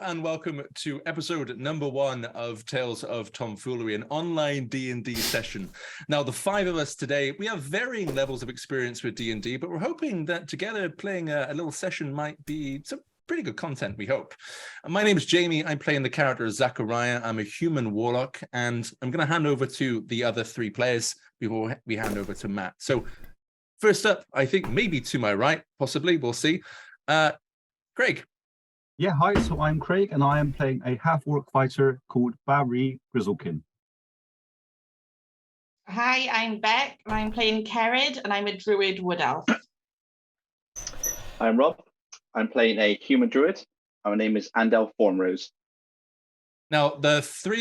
and welcome to episode number 1 of Tales of Tomfoolery, an online D&D session. Now, the 5 of us today, we have varying levels of experience with D&D, but we're hoping that together playing a little session might be some pretty good content, we hope. My name is Jamie. I'm playing the character Zachariah. I'm a human warlock, and I'm going to hand over to the other 3 players before we hand over to Matt. So first up, I think maybe to my right, possibly, we'll see. Craig. Yeah, hi, so I'm Craig, and I am playing a half-orc fighter called Barry Grizzlekin. Hi, I'm Beck, and I'm playing Kerid, and I'm a druid wood elf. I'm Rob. I'm playing a human druid. Our name is Andel Formrose. Now, the 4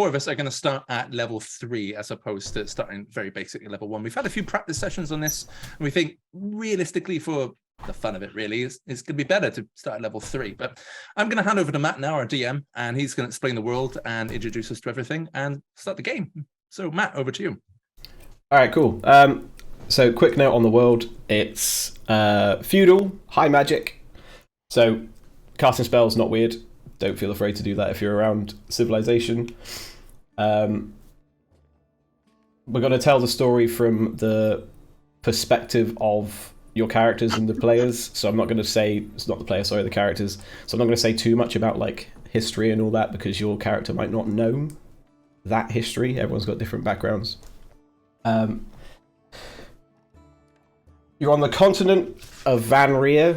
of us are going to start at level 3 as opposed to starting very basic at level 1. We've had a few practice sessions on this, and we think realistically for the fun of it really is going to be better to start at level 3. But I'm going to hand over to Matt now, our DM, and he's going to explain the world and introduce us to everything and start the game. So Matt, over to you. All right, cool. So quick note on the world. It's feudal, high magic. So casting spells, not weird. Don't feel afraid to do that if you're around civilization. We're going to tell the story from the perspective of your characters and the players, so I'm not going to say, it's not the player, sorry, the characters, so I'm not going to say too much about like history and all that because your character might not know that history. Everyone's got different backgrounds. You're on the continent of Van Ria,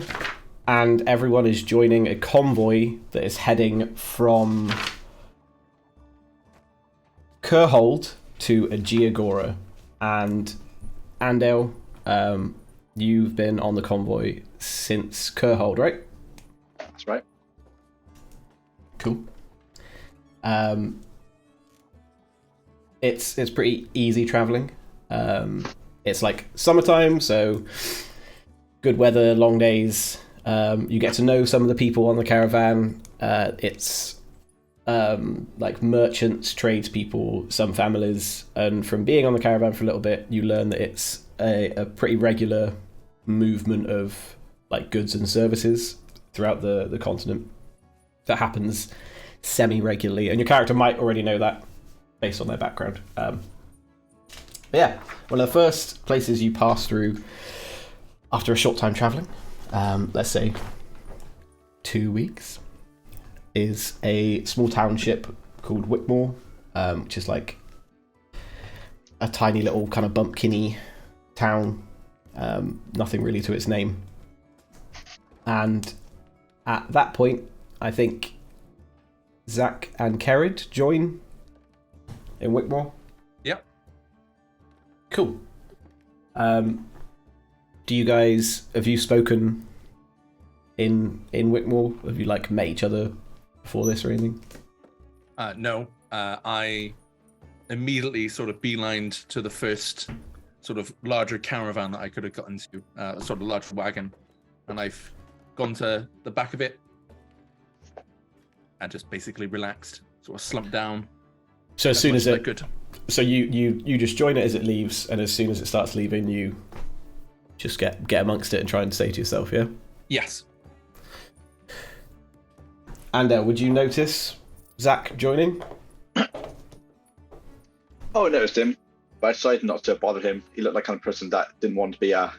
and everyone is joining a convoy that is heading from Kurhold to Agiagora. And Andel, you've been on the convoy since Kurhold, right? That's right. Cool. It's pretty easy traveling. It's like summertime, so good weather, long days. You get to know some of the people on the caravan. It's like merchants, tradespeople, some families, and from being on the caravan for a little bit, you learn that it's a pretty regular movement of like goods and services throughout the continent that happens semi-regularly, and your character might already know that based on their background. But yeah, one of the first places you pass through after a short time traveling, let's say 2 weeks, is a small township called Whitmore, which is like a tiny little kind of bumpkiny town, nothing really to its name. And at that point, I think Zach and Kerid join in Whitmore. Yep. Cool. Do you guys, have you spoken in Whitmore? Have you like met each other before this or anything? No. I immediately sort of beelined to the first sort of larger caravan that I could have gotten to, sort of larger wagon, and I've gone to the back of it and just basically relaxed, sort of slumped down. So as soon as it, good. So you just join it as it leaves, and as soon as it starts leaving, you just get amongst it and try and say to yourself, yeah? Yes. And would you notice Zach joining? Oh, I noticed him, but I decided not to bother him. He looked like the kind of person that didn't want to be that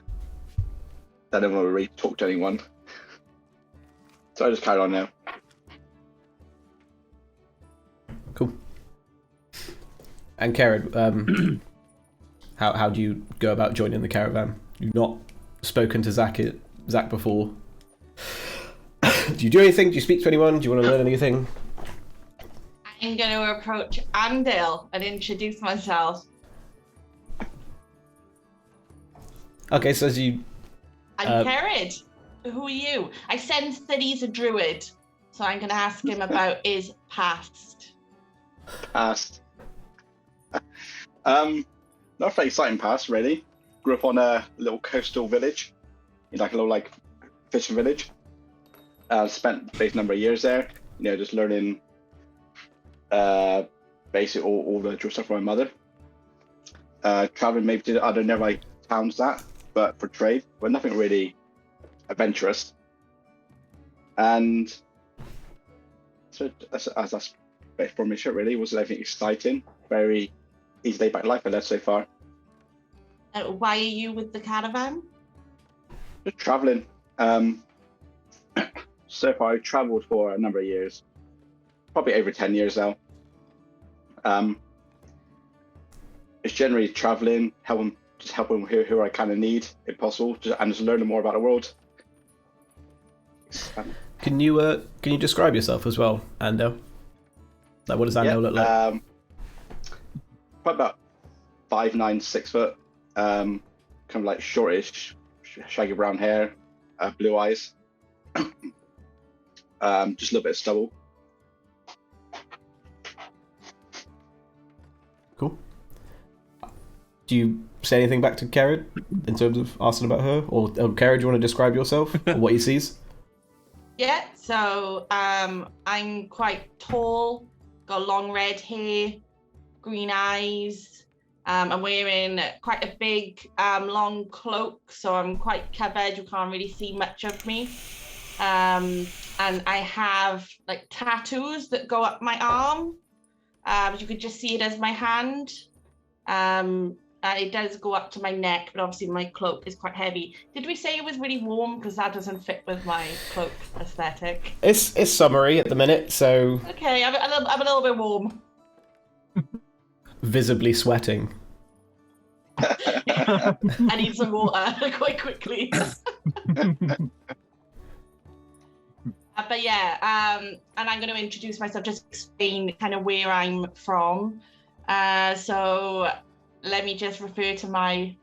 didn't want to really talk to anyone. So I just carried on now. Cool. And Kerid, how do you go about joining the caravan? You've not spoken to Zach before. Do you do anything? Do you speak to anyone? Do you want to learn anything? I'm going to approach Andel and introduce myself. Okay, so as you... I'm Kerid. Who are you? I sense that he's a druid, so I'm going to ask him about his past. Past. Not very exciting past, really. Grew up on a little coastal village, in like a little like fishing village. Spent a base number of years there, just learning basically all the drill stuff from my mother. Traveling maybe to other nearby towns but for trade, but nothing really adventurous. And So that's for me. Shit, really wasn't anything exciting. Very easy day back life I led so far. Why are you with the caravan? Just traveling. So far I've traveled for a number of years, probably over 10 years now. It's generally traveling, helping who I kind of need, if possible, and just learning more about the world. Can you describe yourself as well, Ando? Like, what does Ando look like? Probably about 5'9", 6 foot. Kind of like shortish, shaggy brown hair, blue eyes. Just a little bit of stubble. Cool. Do you say anything back to Karen in terms of asking about her? Or Karen, do you want to describe yourself or what he sees? Yeah, so I'm quite tall, got long red hair, green eyes. I'm wearing quite a big long cloak, so I'm quite covered. You can't really see much of me. And I have like tattoos that go up my arm. You could just see it as my hand. It does go up to my neck, but obviously my cloak is quite heavy. Did we say it was really warm? Because that doesn't fit with my cloak aesthetic. It's summery at the minute, so Okay, I'm a little bit warm. visibly sweating. I need some water quite quickly. But yeah, and I'm going to introduce myself, just explain kind of where I'm from. So let me just refer to my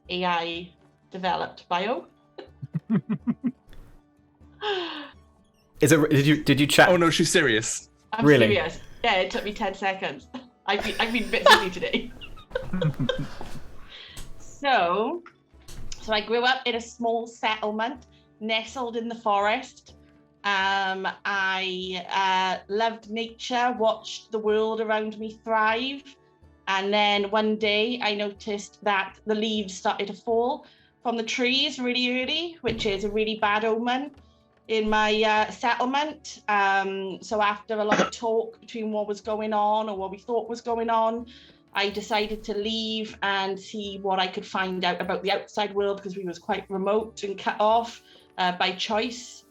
AI developed bio. Did you chat? Oh no, she's serious. I'm Really? serious. Yeah, it took me 10 seconds. I've been a bit busy today. So I grew up in a small settlement nestled in the forest. I loved nature, watched the world around me thrive. And then one day I noticed that the leaves started to fall from the trees really early, which is a really bad omen in my settlement. So after a lot of talk between what was going on or what we thought was going on, I decided to leave and see what I could find out about the outside world, because we was quite remote and cut off by choice.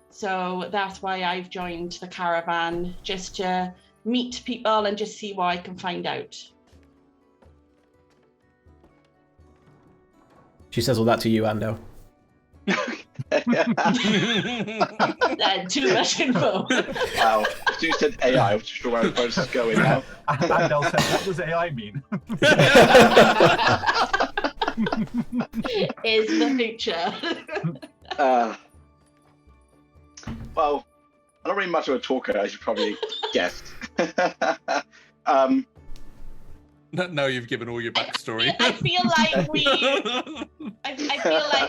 So that's why I've joined the caravan, just to meet people and just see what I can find out. She says all that to you, Ando. Too much info. Wow. You said AI, I'm not sure where the process is going now. Andel said, what does AI mean? Is the future. Well, I'm not really much of a talker, as you probably guessed. Now you've given all your backstory. I feel like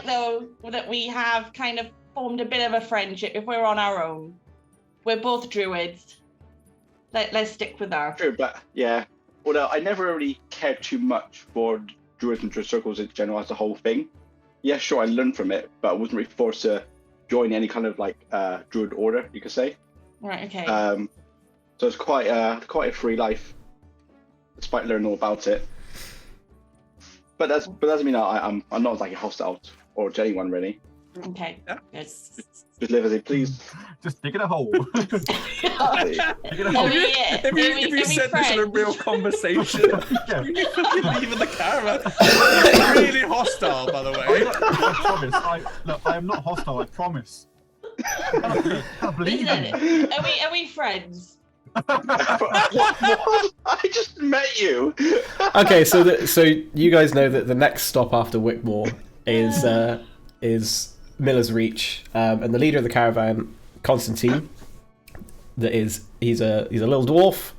though that we have kind of formed a bit of a friendship if we're on our own. We're both druids. Let's stick with that. True, but yeah. Although I never really cared too much for druids and druid circles in general as a whole thing. Yeah, sure, I learned from it, but I wasn't really forced to join any kind of like druid order, you could say. Right. Okay. So it's quite a free life, despite learning all about it. But that doesn't mean I'm not like a hostile or to anyone really. Okay. Yeah. Good. Just live as they please. Just dig in a hole. Please. If you said this in a real conversation, Yeah. leaving the camera. Really hostile, by the way. I promise. I am not hostile, I promise. I can't believe Listen, it. are we friends? What? I just met you. Okay, so you guys know that the next stop after Wickmore is Miller's Reach, and the leader of the caravan, Constantine. He's a little dwarf.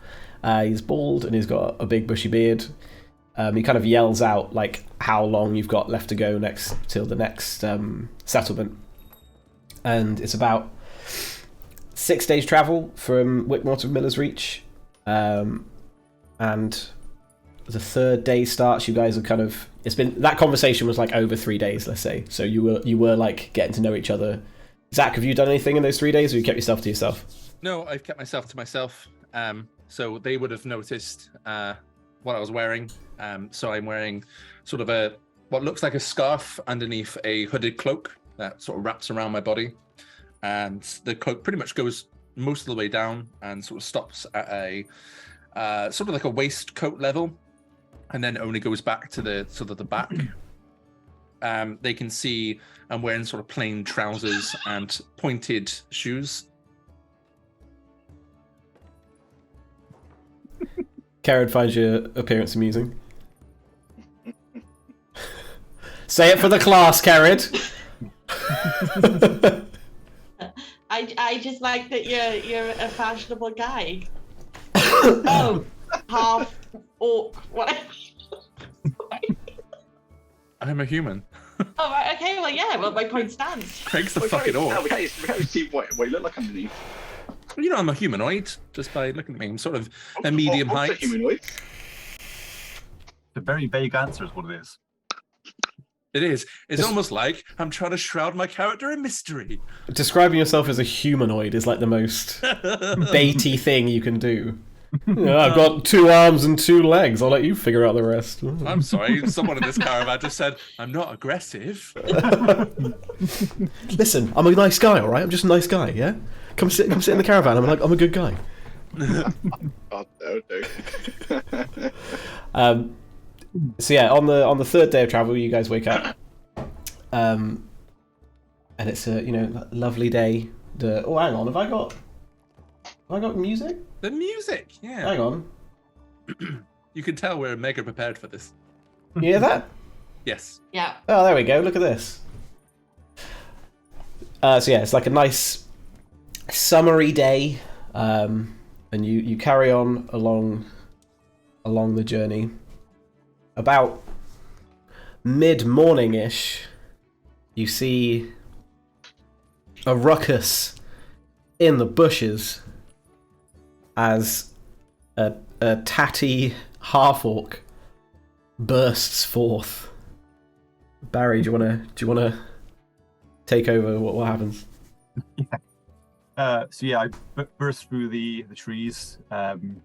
He's bald and he's got a big bushy beard. He kind of yells out like how long you've got left to go till the next settlement, and it's about 6 days travel from Wickmore to Miller's Reach, and the third day starts. You guys are kind of, it's been, that conversation was like over 3 days, let's say. So you were like getting to know each other. Zach, have you done anything in those 3 days, or you kept yourself to yourself? No, I've kept myself to myself. So they would have noticed what I was wearing. So I'm wearing sort of what looks like a scarf underneath a hooded cloak that sort of wraps around my body. And the cloak pretty much goes most of the way down and sort of stops at a sort of like a waistcoat level, and then only goes back to the sort of the back. They can see I'm wearing sort of plain trousers and pointed shoes. Karen finds your appearance amusing. Say it for the class, Karen. I just like that you're a fashionable guy. Oh, half orc, whatever. I'm a human. Oh, right, okay, well, yeah, well, my point stands. Craig's the We fucking orc. We can't see what you look like underneath. You know, I'm a humanoid just by looking at me. I'm sort of a medium What's a height. humanoid? The very vague answer is what it is. It is. It's almost like I'm trying to shroud my character in mystery. Describing yourself as a humanoid is like the most baity thing you can do. Yeah, I've got 2 arms and 2 legs. I'll let you figure out the rest. I'm sorry. Someone in this caravan just said, I'm not aggressive. Listen, I'm a nice guy, all right? I'm just a nice guy, yeah? Come sit in the caravan. I'm a good guy. Oh, no. So yeah, on the 3rd day of travel, you guys wake up, and it's a lovely day. Oh, hang on, have I got music? The music, yeah. Hang on, You can tell we're mega prepared for this. you hear that? Yes. Yeah. Oh, there we go. Look at this. So yeah, it's like a nice summery day, and you carry on along the journey. About mid-morning-ish, you see a ruckus in the bushes as a tatty half-orc bursts forth. Barry, do you wanna take over? What happens? So yeah, I burst through the trees, and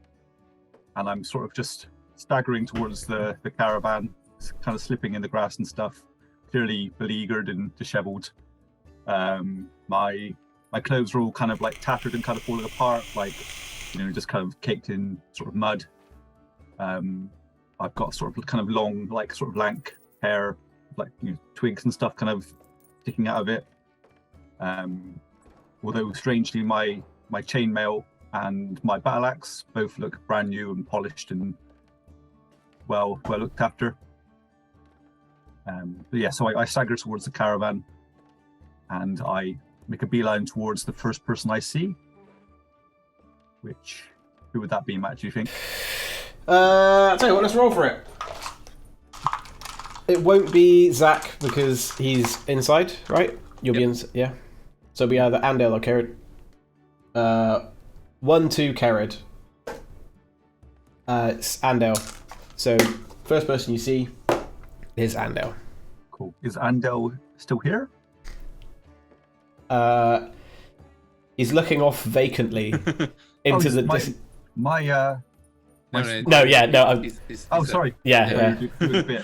I'm sort of just staggering towards the caravan, kind of slipping in the grass and stuff, clearly beleaguered and disheveled. My clothes are all kind of like tattered and kind of falling apart, like just kind of caked in sort of mud. I've got sort of kind of long, like sort of lank hair, like twigs and stuff kind of sticking out of it. Although strangely, my chainmail and my battle axe both look brand new and polished and well looked after. But yeah, so I stagger towards the caravan and I make a beeline towards the first person I see. Who would that be, Matt, do you think? I'll tell you what, let's roll for it. It won't be Zach because he's inside, right? You'll be inside, yeah. So it'll be either Andel or Kerrid. 1, 2, Kerrid. It's Andel. So first person you see is Andel. Cool. Is Andel still here? He's looking off vacantly into the. Sorry. Yeah.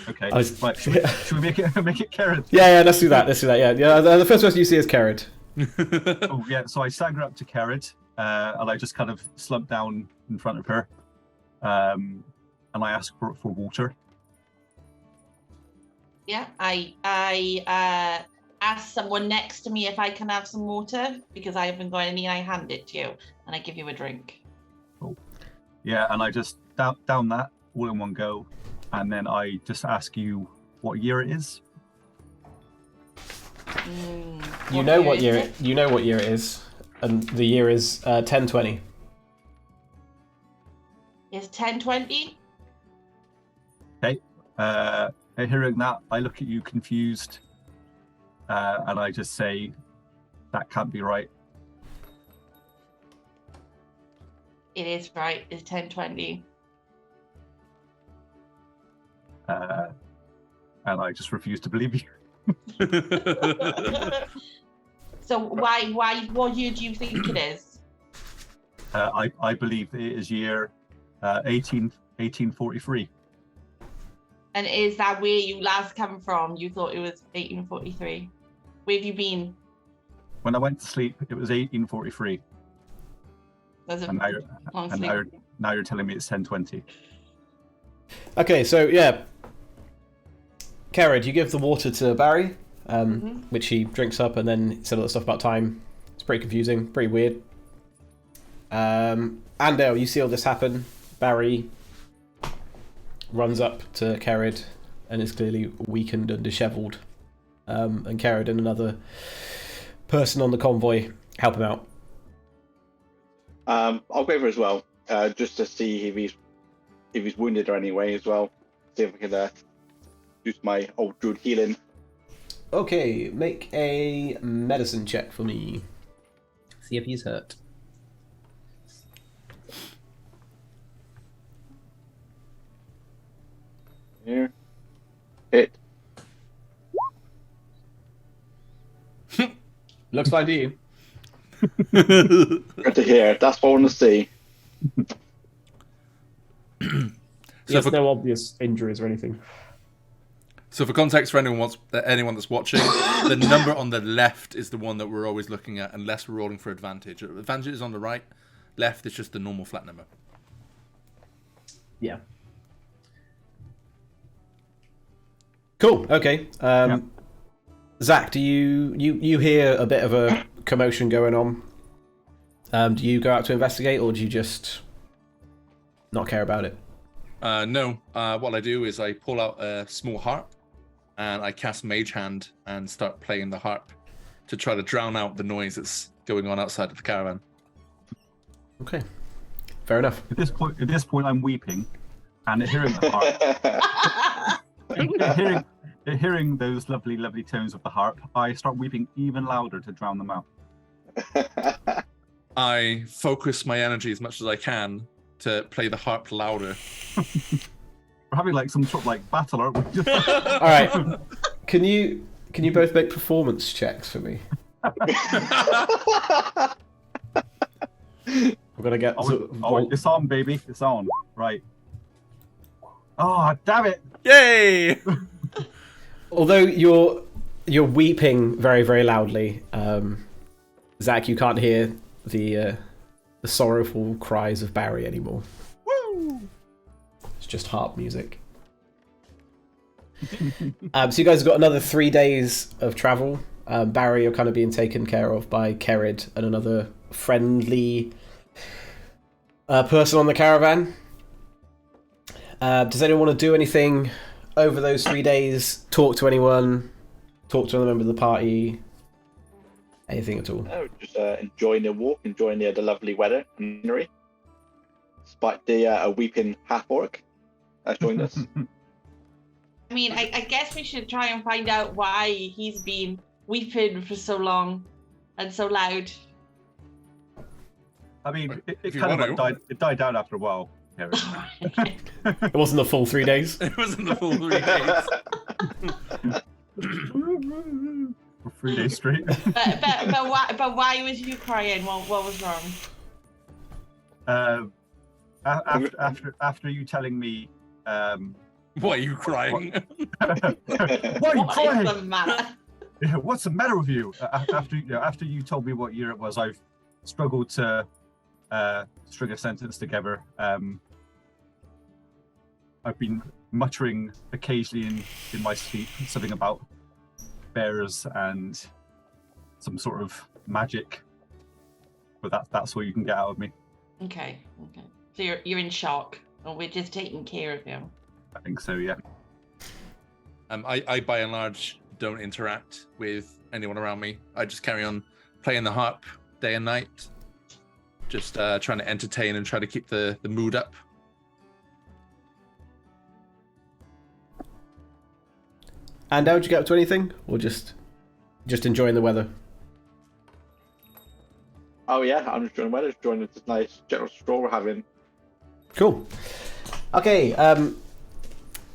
Okay. Right. Should we make it Kerrid? Yeah. Let's do that. Yeah. The first person you see is Kerrid. Oh yeah. So I stagger up to Kerrid, and I just kind of slump down in front of her, and I ask for water. Yeah, I ask someone next to me if I can have some water because I haven't got any. I hand it to you, and I give you a drink. Cool. Yeah, and I just down that all in one go, and then I just ask you what year it is. You know what year it is, and the year is 1020. It's 1020. Okay. Hearing that, I look at you confused, and I just say, "That can't be right." It is right. It's 1020. And I just refuse to believe you. So why? What year do you think it is? I believe it is year 1843. And is that where you last come from? You thought it was 1843. Where have you been? When I went to sleep, it was 1843. There's a And long and sleep. now you're telling me it's 1020. Okay, so yeah, Kerrid, you give the water to Barry, which he drinks up, and then said all that stuff about time. It's pretty confusing, pretty weird. Andale, you see all this happen. Barry runs up to Kerrid and is clearly weakened and dishevelled. And Kerrid and another person on the convoy help him out. I'll go over as well, just to see if he's wounded or any way as well. See if I can use my old druid healing. Okay, make a medicine check for me. See if he's hurt. Here. Hit. Looks fine to you. Good to hear. That's what I want to see. There's no obvious injuries or anything. So for context, for anyone that's watching, the number on the left is the one that we're always looking at, unless we're rolling for advantage. Advantage is on the right. Left is just the normal flat number. Yeah. Cool. Okay. Zach, do you hear a bit of a commotion going on? Do you go out to investigate, or do you just not care about it? No. What I do is I pull out a small harp, and I cast Mage Hand and start playing the harp to try to drown out the noise that's going on outside of the caravan. Okay. Fair enough. At this point, I'm weeping, and hearing the harp, hearing those lovely tones of the harp, I start weeping even louder to drown them out. I focus my energy as much as I can to play the harp louder. We're having like some sort of like battle, aren't we? All right. Can you both make performance checks for me? I'm gonna get. It's on, baby. It's on. Right. Oh, damn it! Yay! Although you're weeping very, very loudly, Zach, you can't hear the sorrowful cries of Barry anymore. Woo! It's just harp music. So you guys have got another 3 days of travel. Barry, you're kind of being taken care of by Kerrid and another friendly person on the caravan. Does anyone want to do anything over those 3 days? Talk to anyone? Talk to another member of the party? Anything at all? No, just enjoying the walk, enjoying the lovely weather and scenery. Despite the weeping half-orc that's joined us. I mean, I guess we should try and find out why he's been weeping for so long and so loud. I mean, If it you kind of want like died down after a while. Kerry. It wasn't the full 3 days. It wasn't the full 3 days. For 3 days straight. but why was you crying? What was wrong? After you telling me, Why are you crying? why are you What crying? is the matter? Yeah, what's the matter with you? After you told me what year it was, I've struggled to string a sentence together. I've been muttering occasionally in my sleep something about bears and some sort of magic, but that's all you can get out of me. Okay. So you're in shock, and we're just taking care of you. I think so, yeah. I by and large don't interact with anyone around me. I just carry on playing the harp day and night, just trying to entertain and try to keep the mood up. And did you get up to anything, or just enjoying the weather? Oh yeah, I'm just enjoying the weather, enjoying this nice general stroll we're having. Cool. Okay,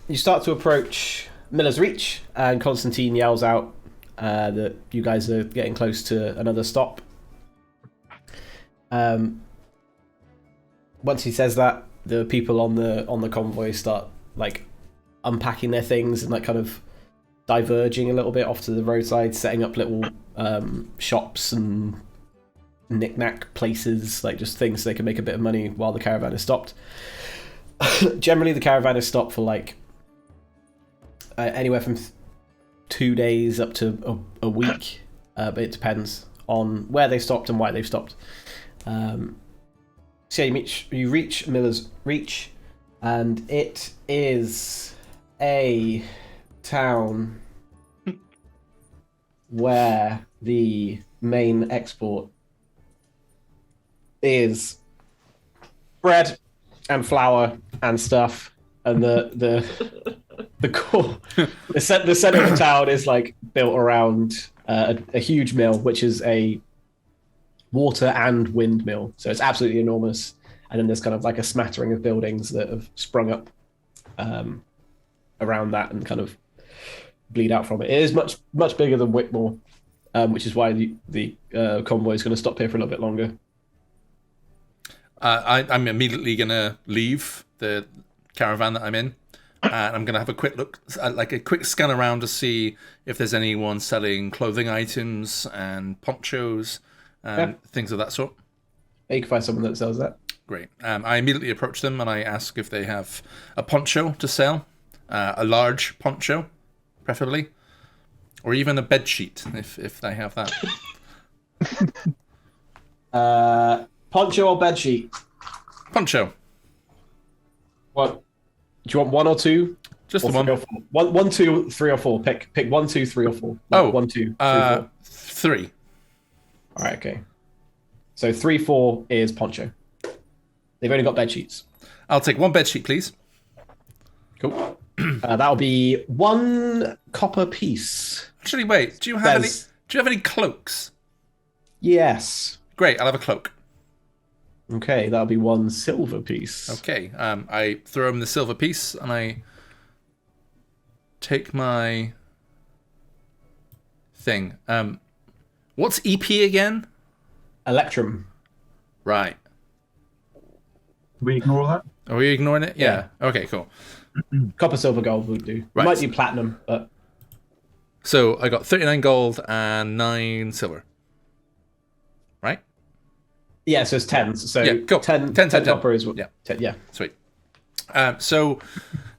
you start to approach Miller's Reach, and Constantine yells out that you guys are getting close to another stop. once he says that, the people on the convoy start like unpacking their things and like kind of diverging a little bit off to the roadside, setting up little shops and knick-knack places, like just things so they can make a bit of money while the caravan is stopped. Generally, the caravan is stopped for like anywhere from 2 days up to a week, but it depends on where they stopped and why they've stopped. So yeah, you reach Miller's Reach, and it is a town where the main export is bread and flour and stuff, and the core the center of the town is like built around a huge mill, which is a water and wind mill, so it's absolutely enormous. And then there's kind of like a smattering of buildings that have sprung up around that and kind of bleed out from it. It is much bigger than Whitmore, which is why the convoy is going to stop here for a little bit longer. I'm immediately going to leave the caravan that I'm in, and I'm going to have a quick look, like a quick scan around to see if there's anyone selling clothing items and ponchos and things of that sort. You can find someone that sells that. Great. I immediately approach them and I ask if they have a poncho to sell, a large poncho, preferably, or even a bed sheet if they have that. Poncho or bed sheet? Poncho. What? Do you want one or two? Just or the one. Or four? One, 2, 3, or 4. Pick 1, 2, 3, or 4. Oh, 1, 2, 3, 4. 3. All right, okay. So 3, 4 is poncho. They've only got bed sheets. I'll take one bed sheet, please. Cool. That'll be 1 copper piece. Actually, wait. Do you have any cloaks? Yes. Great. I'll have a cloak. Okay, that'll be 1 silver piece. Okay. I throw him the silver piece and I take my thing. What's EP again? Electrum. Right. We ignore that? Are we ignoring it? Yeah. Okay, cool. Copper, silver, gold would do. Right. Might do platinum, but... So I got 39 gold and 9 silver. Right? Yeah, so it's 10. So yeah, cool. 10 copper is what... Yeah. 10, yeah. Sweet. So,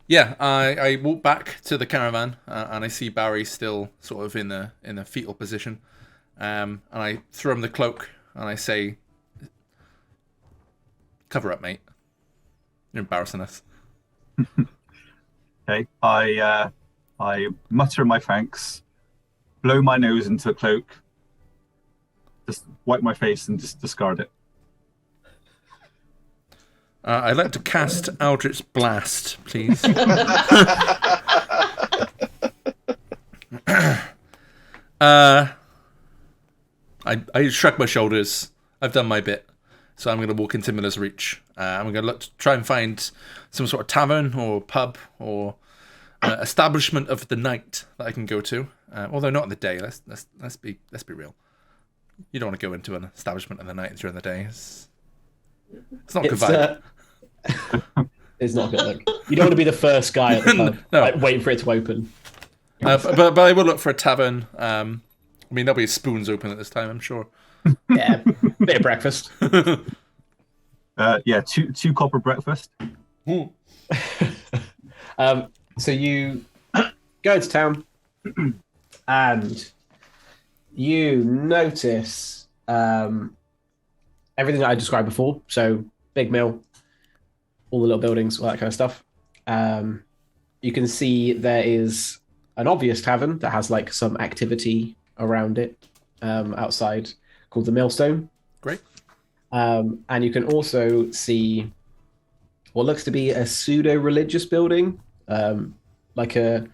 yeah, I walk back to the caravan and I see Barry still sort of in a fetal position. And I throw him the cloak and I say, "Cover up, mate. You're embarrassing us." Okay. I mutter my thanks, blow my nose into the cloak, just wipe my face and just discard it. I'd like to cast Eldritch Blast, please. I shrug my shoulders. I've done my bit. So I'm going to walk into Miller's Reach. I'm going to try and find some sort of tavern or pub or establishment of the night that I can go to. Although not in the day. Let's be real. You don't want to go into an establishment in the night during the day. It's not good vibe. It's not good look. You don't want to be the first guy at the pub, No. like, waiting for it to open. But I will look for a tavern. I mean, there'll be spoons open at this time, I'm sure. Yeah, bit of breakfast. Yeah, two copper breakfast. So you go into town and you notice everything that I described before. So big mill, all the little buildings, all that kind of stuff. You can see there is an obvious tavern that has like some activity around it outside called the Millstone. Great. And you can also see what looks to be a pseudo-religious building, like a,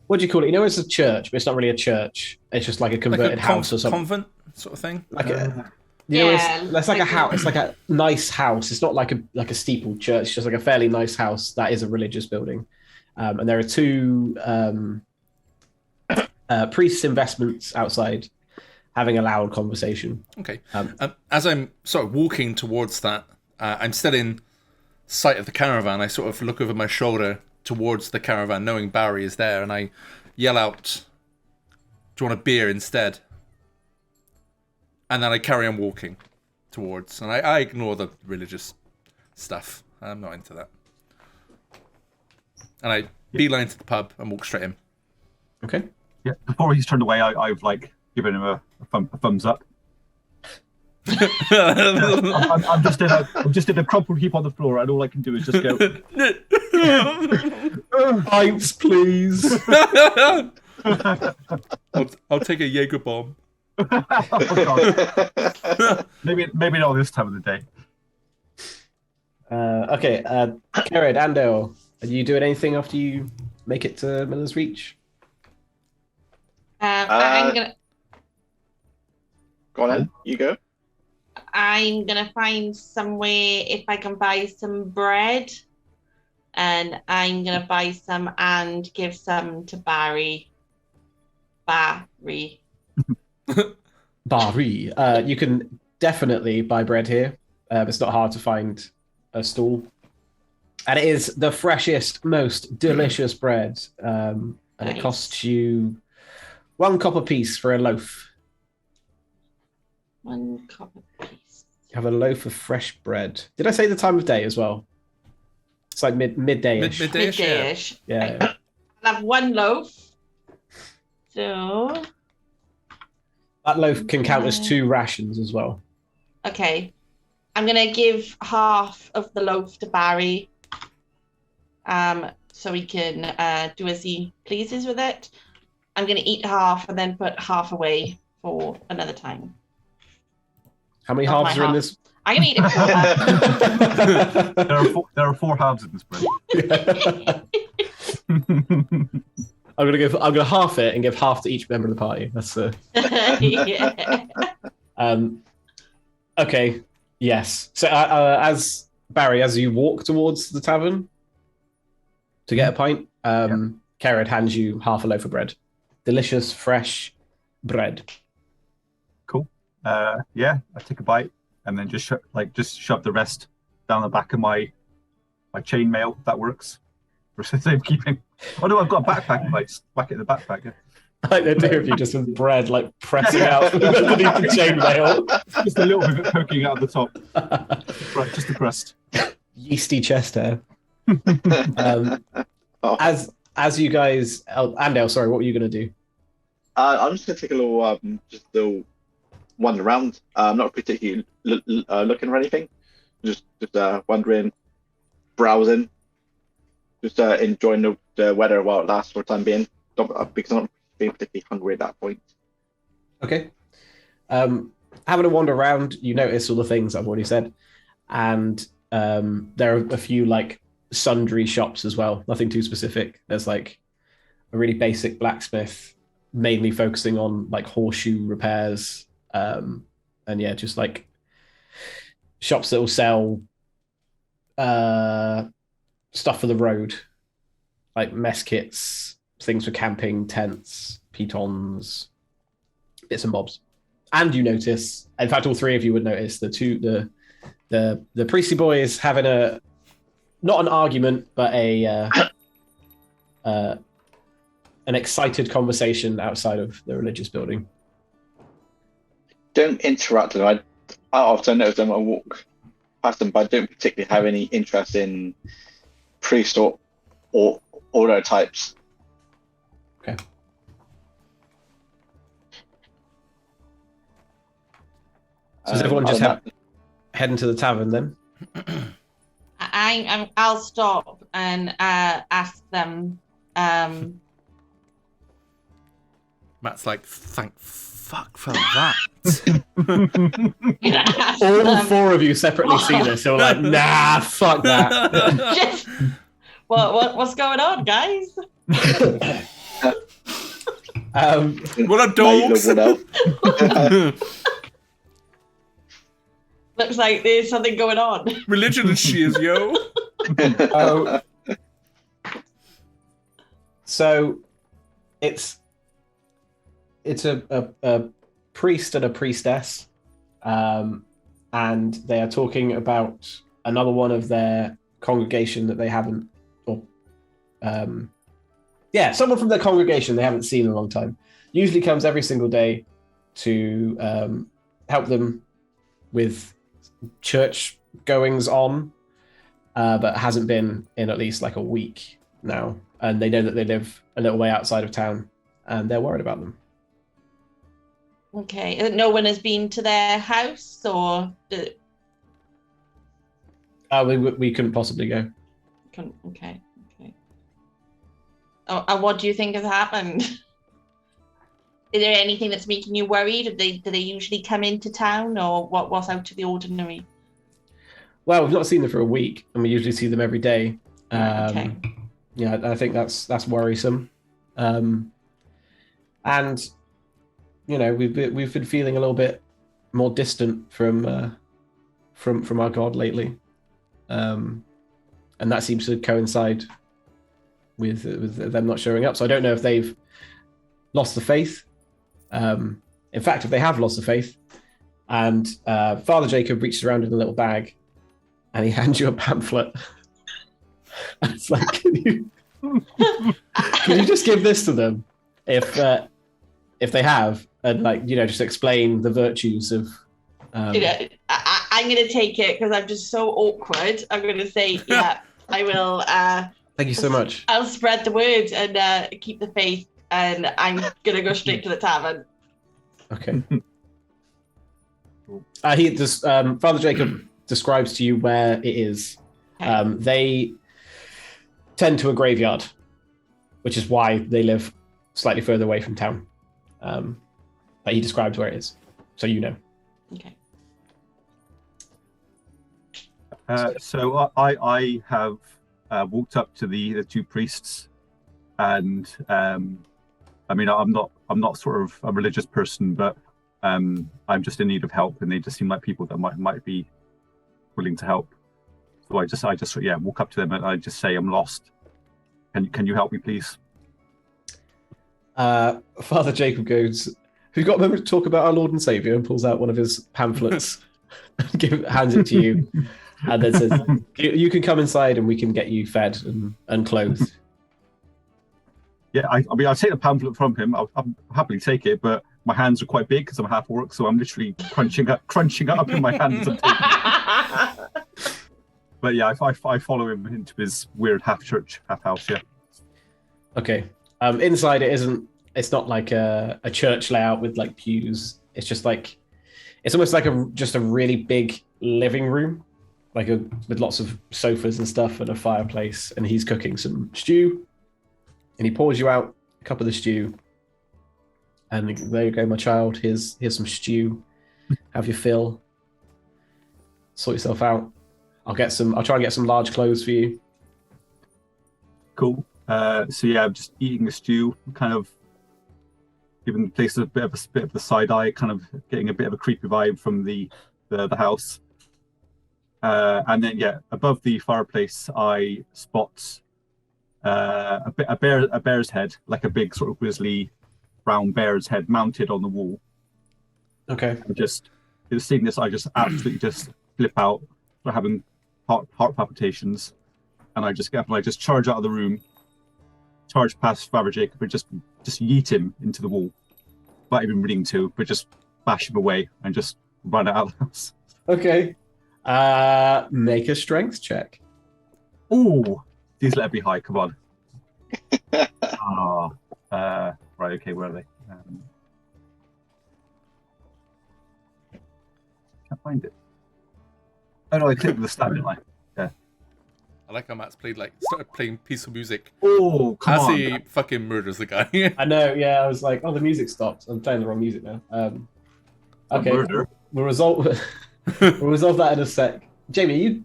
what do you call it? You know, it's a church, but it's not really a church. It's just like a converted house or something. Convent sort of thing. Like a, Yeah, it's like a house. It's like a nice house. It's not like a steepled church. It's just like a fairly nice house that is a religious building. And there are 2 priests in vestments outside having a loud conversation. Okay. As I'm sort of walking towards that I'm still in sight of the caravan. I sort of look over my shoulder towards the caravan, knowing Barry is there, and I yell out, "Do you want a beer instead?" And then I carry on walking towards, and I ignore the religious stuff. I'm not into that. And I beeline to the pub and walk straight in. Okay. Yeah. Before he's turned away, I've like given him a thumbs up. I'm just in a crumpled heap on the floor, and all I can do is just go. Pints, please. I'll take a Jaeger bomb. Oh, God. maybe not this time of the day. Okay, Kered, Ando, are you doing anything after you make it to Miller's Reach? I'm gonna Go on then. You go. find somewhere if I can buy some bread, and I'm gonna buy some and give some to Barry. Barry. You can definitely buy bread here. It's not hard to find a stall. And it is the freshest, most delicious bread. And Nice. it costs you 1 copper piece for a loaf. 1 copper piece. You have a loaf of fresh bread. Did I say the time of day as well? It's like midday-ish. Midday-ish, yeah. Midday-ish. Yeah. I'll have 1 loaf. So, That loaf can count as 2 rations as well. okay. I'm gonna give half of the loaf to Barry. So he can do as he pleases with it. I'm gonna eat half and then put half away for another time. How many Not halves my are in half. this? I'm gonna eat it for There are 4 halves in this bread. I'm gonna half it and give half to each member of the party. That's yeah. Okay. Yes. So as Barry, as you walk towards the tavern to get a pint, Kered hands you half a loaf of bread. Delicious, fresh bread. Cool. Yeah, I take a bite and then just shove the rest down the back of my chainmail. That works for safekeeping. Oh no, I've got a backpack. Like back in the backpack. Yeah. Like the two of you just with bread like pressing out underneath the chainmail. Just a little bit of it poking out of the top. Right, just the crust. Yeasty chest hair. Oh. As you guys, Andale, sorry, what were you gonna do? I'm just gonna take a little wander around. I'm not particularly looking for anything. Just wandering, browsing, just enjoying the weather while it lasts for the time being. Because I'm not being particularly hungry at that point. Okay. Having a wander around, you notice all the things I've already said, and there are a few like sundry shops as well. Nothing too specific. There's like a really basic blacksmith, mainly focusing on like horseshoe repairs, and yeah, just like shops that will sell stuff for the road, like mess kits, things for camping, tents, pitons, bits and bobs. And you notice, in fact, all 3 of you would notice the priesty boy is having not an argument, but an excited conversation outside of the religious building. Don't interrupt them. I often notice them. I walk past them, but I don't particularly have any interest in priest or order types. Okay. So does everyone just heading to the tavern then? I'll stop and ask them. Matt's like, thank fuck for that. All 4 of you separately see this, so like, nah, fuck that. Just, what's going on, guys? What are dogs? Looks like there's something going on. Religion and shears, yo. So it's a priest and a priestess, and they are talking about another one of their congregation that they haven't, or someone from their congregation they haven't seen in a long time. Usually comes every single day to help them with church goings on, but hasn't been in at least like a week now. And they know that they live a little way outside of town, and they're worried about them. Okay. No one has been to their house, or We couldn't possibly go. okay. Oh, and what do you think has happened? Is there anything that's making you worried? Do they usually come into town, or what's out of the ordinary? Well, we've not seen them for a week, and we usually see them every day. Okay. Yeah, I think that's worrisome. And we've been feeling a little bit more distant from our god lately, and that seems to coincide with them not showing up. So I don't know if they've lost the faith. In fact, if they have lost the faith, and Father Jacob reaches around in a little bag, and he hands you a pamphlet. And it's like, can you just give this to them if they have, and just explain the virtues of. I'm going to take it because I'm just so awkward. I'm going to say, yeah, I will. Thank you so much. I'll spread the word and keep the faith, and I'm going to go straight to the tavern. Okay. Father Jacob describes to you where it is. Okay. They tend to a graveyard, which is why they live slightly further away from town. But he describes where it is, so you know. Okay. So I have walked up to the two priests, and I'm not sort of a religious person, but I'm just in need of help, and they just seem like people that might be willing to help. So I just walk up to them and I just say, I'm lost. Can you help me, please? Father Jacob goes, "Have you got a moment to talk about our Lord and Savior?" and pulls out one of his pamphlets, hands it to you, and then says, "You can come inside and we can get you fed and clothed." Yeah, I'll take the pamphlet from him. I'll happily take it, but my hands are quite big because I'm half orc, so I'm literally crunching it up in my hands. But yeah, I follow him into his weird half church, half house. Yeah. Okay. Inside it's not like a church layout with like pews. It's just like, it's almost like just a really big living room, with lots of sofas and stuff and a fireplace. And he's cooking some stew, and he pours you out a cup of the stew. And there you go, my child. Here's some stew. Have your fill. Sort yourself out. I'll try and get some large clothes for you. Cool. So yeah, I'm just eating the stew, kind of giving the place a bit of the side eye, kind of getting a bit of a creepy vibe from the house. And then yeah, above the fireplace, I spot a bear's head, like a big sort of grizzly brown bear's head mounted on the wall. Okay. Just seeing this, I just absolutely just flip out, for having heart palpitations, and I just get up and I just charge out of the room, charge past Father Jacob, and just yeet him into the wall, not even meaning to, but just bash him away and just run out of the house. Okay. Make a strength check. Ooh, please let it be high. Come on. Right. Okay. Where are they? Can't find it. Oh no, I clicked the stat, didn't I? Yeah. I like how Matt's started playing peaceful music. Oh, come on. As he fucking murders the guy. I know, yeah, I was like, oh, the music stopped. I'm playing the wrong music now. Okay. We'll resolve that in a sec. Jamie,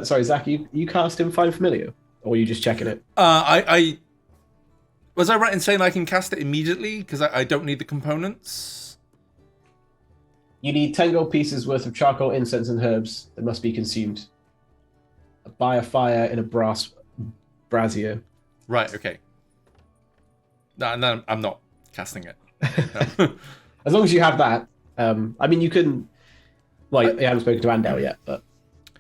Zach, you cast him Find Familiar? Or are you just checking it? I was I right in saying I can cast it immediately because I don't need the components? You need 10 gold pieces worth of charcoal, incense, and herbs that must be consumed by a fire in a brass brazier. Right, okay. No, I'm not casting it. No. As long as you have that. I mean, you can... Well, you haven't spoken to Andel yet, but...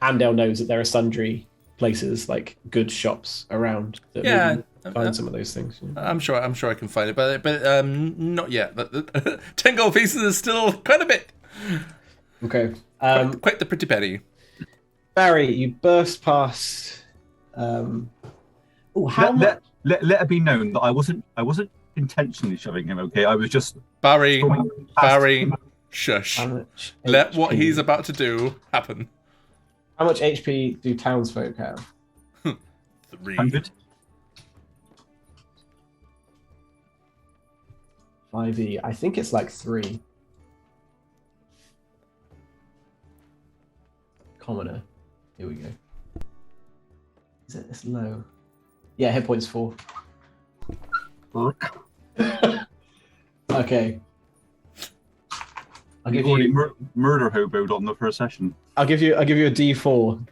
Andale knows that there are sundry places, like good shops around that maybe find some of those things. I'm sure I can find it, but not yet. 10 gold pieces is still quite a bit. Okay. Quite the pretty penny. Barry, you burst past. How much? Let it be known that I wasn't intentionally shoving him. Okay, I was just Barry, him. shush. Let what he's about to do happen. How much HP do townsfolk have? 300. 5e. I think it's like 3. Commoner. Here we go. Is it this low? Yeah, hit points 4. Okay. I'll give you murder hoboed on the first session. I'll give you a D4.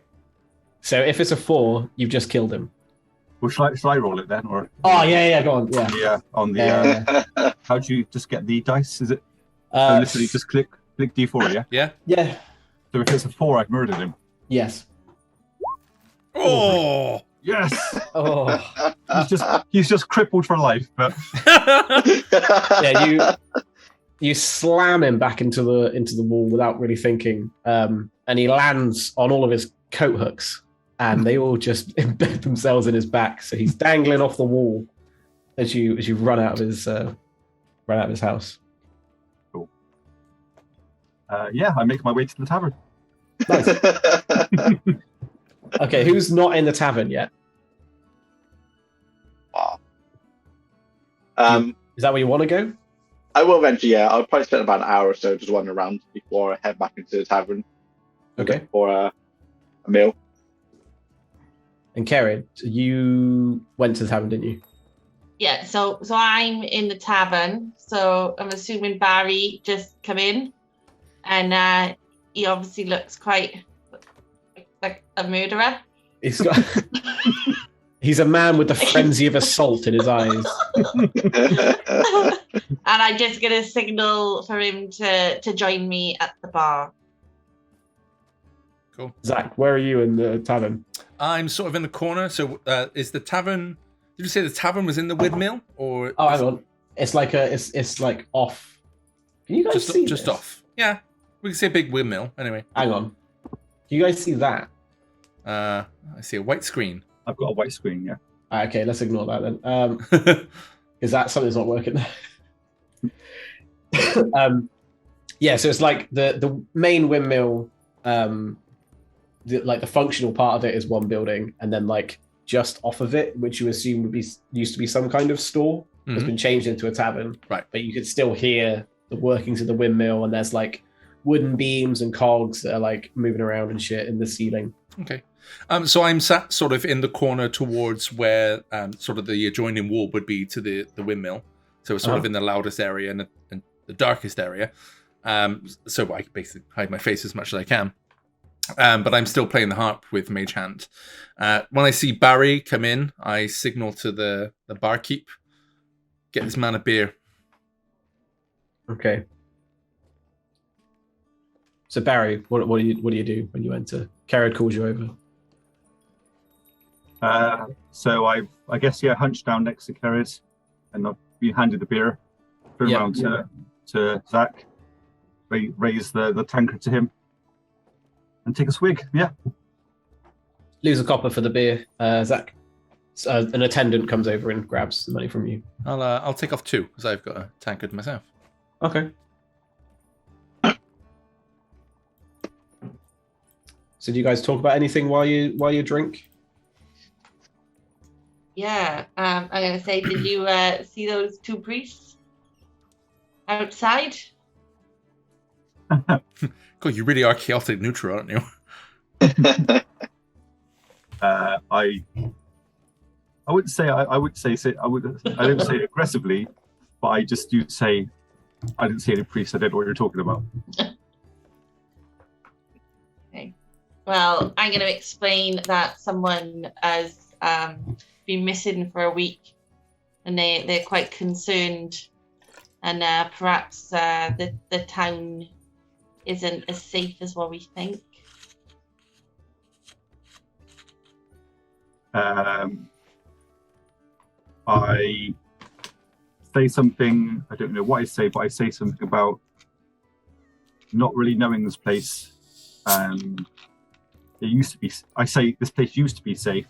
So if it's a 4, you've just killed him. Well, shall I roll it then, or? Oh yeah, go on. Yeah. Yeah, on the. How do you just get the dice? Is it? Literally just click D4. Yeah. Yeah. So if it's a 4, I've murdered him. Yes. Oh. Yes. Oh. He's just crippled for life. But yeah, you slam him back into the wall without really thinking, and he lands on all of his coat hooks, and they all just embed themselves in his back. So he's dangling off the wall as you run out of his house. Cool. Yeah, I make my way to the tavern. Nice. Okay, who's not in the tavern yet? Is that where you want to go? I will eventually, yeah. I'll probably spend about an hour or so just wandering around before I head back into the tavern. Okay. For a meal. And Karen, you went to the tavern, didn't you? Yeah, so I'm in the tavern, so I'm assuming Barry just come in, and he obviously looks quite like a murderer. He's got. He's a man with the frenzy of assault in his eyes. And I'm just gonna signal for him to join me at the bar. Cool. Zach, where are you in the tavern? I'm sort of in the corner. So is the tavern? Did you say the tavern was in the windmill, or? Oh, hang on. It's like it's like off. Can you guys see just this? off? Yeah, we can see a big windmill. Anyway. Hang on. Can you guys see that? I see a white screen. I've got a white screen. Yeah. Okay, let's ignore that then. Is that something's not working? Yeah, so it's like the main windmill. The functional part of it is one building, and then like just off of it, which you assume used to be some kind of store, has been changed into a tavern. Right. But you could still hear the workings of the windmill, and there's like wooden beams and cogs that are like moving around and shit in the ceiling. Okay. So I'm sat sort of in the corner towards where sort of the adjoining wall would be to the windmill. So it's sort of in the loudest area and the darkest area. So I basically hide my face as much as I can. But I'm still playing the harp with Mage Hand. When I see Barry come in, I signal to the barkeep, get this man a beer. Okay. So Barry, what do you do when you enter? Carrot calls you over. So I guess hunched down next to Keres, and I've been handed the beer. Turn around to Zach, raise the tankard to him, and take a swig. Yeah. Lose a copper for the beer, Zach. An attendant comes over and grabs the money from you. I'll take off 2 because I've got a tankard myself. Okay. So do you guys talk about anything while you drink? Yeah, I'm gonna say, did you see those 2 priests outside? God, you really are chaotic neutral, aren't you? I wouldn't say I don't say it aggressively, but I just do say I didn't see any priests. I don't know what you're talking about. Okay. Well, I'm going to explain that someone has been missing for a week, and they're quite concerned, and perhaps the town isn't as safe as what we think. I say something. I don't know what I say, but I say something about not really knowing this place. It used to be. I say this place used to be safe.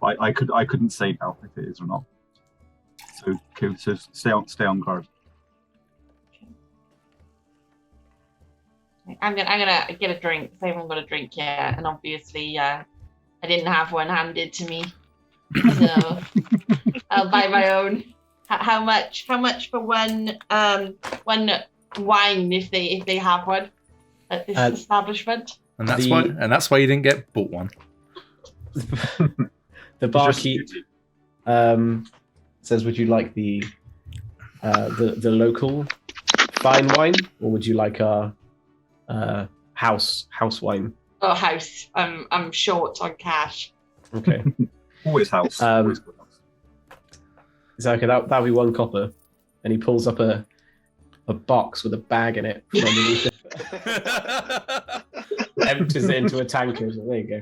But I couldn't say now if it is or not. So stay on guard. I'm gonna get a drink. I haven't got a drink yet, and obviously, I didn't have one handed to me, so I'll buy my own. How much for one wine if they have one at this establishment? And that's why you didn't get bought one. The barkeep says, "Would you like the local fine wine, or would you like our house wine?" Oh, house. I'm short on cash. Okay. Always house. Always good house. So okay, that'll be 1 copper, and he pulls up a box with a bag in it from underneath it. Empties it into a tankard. There you go.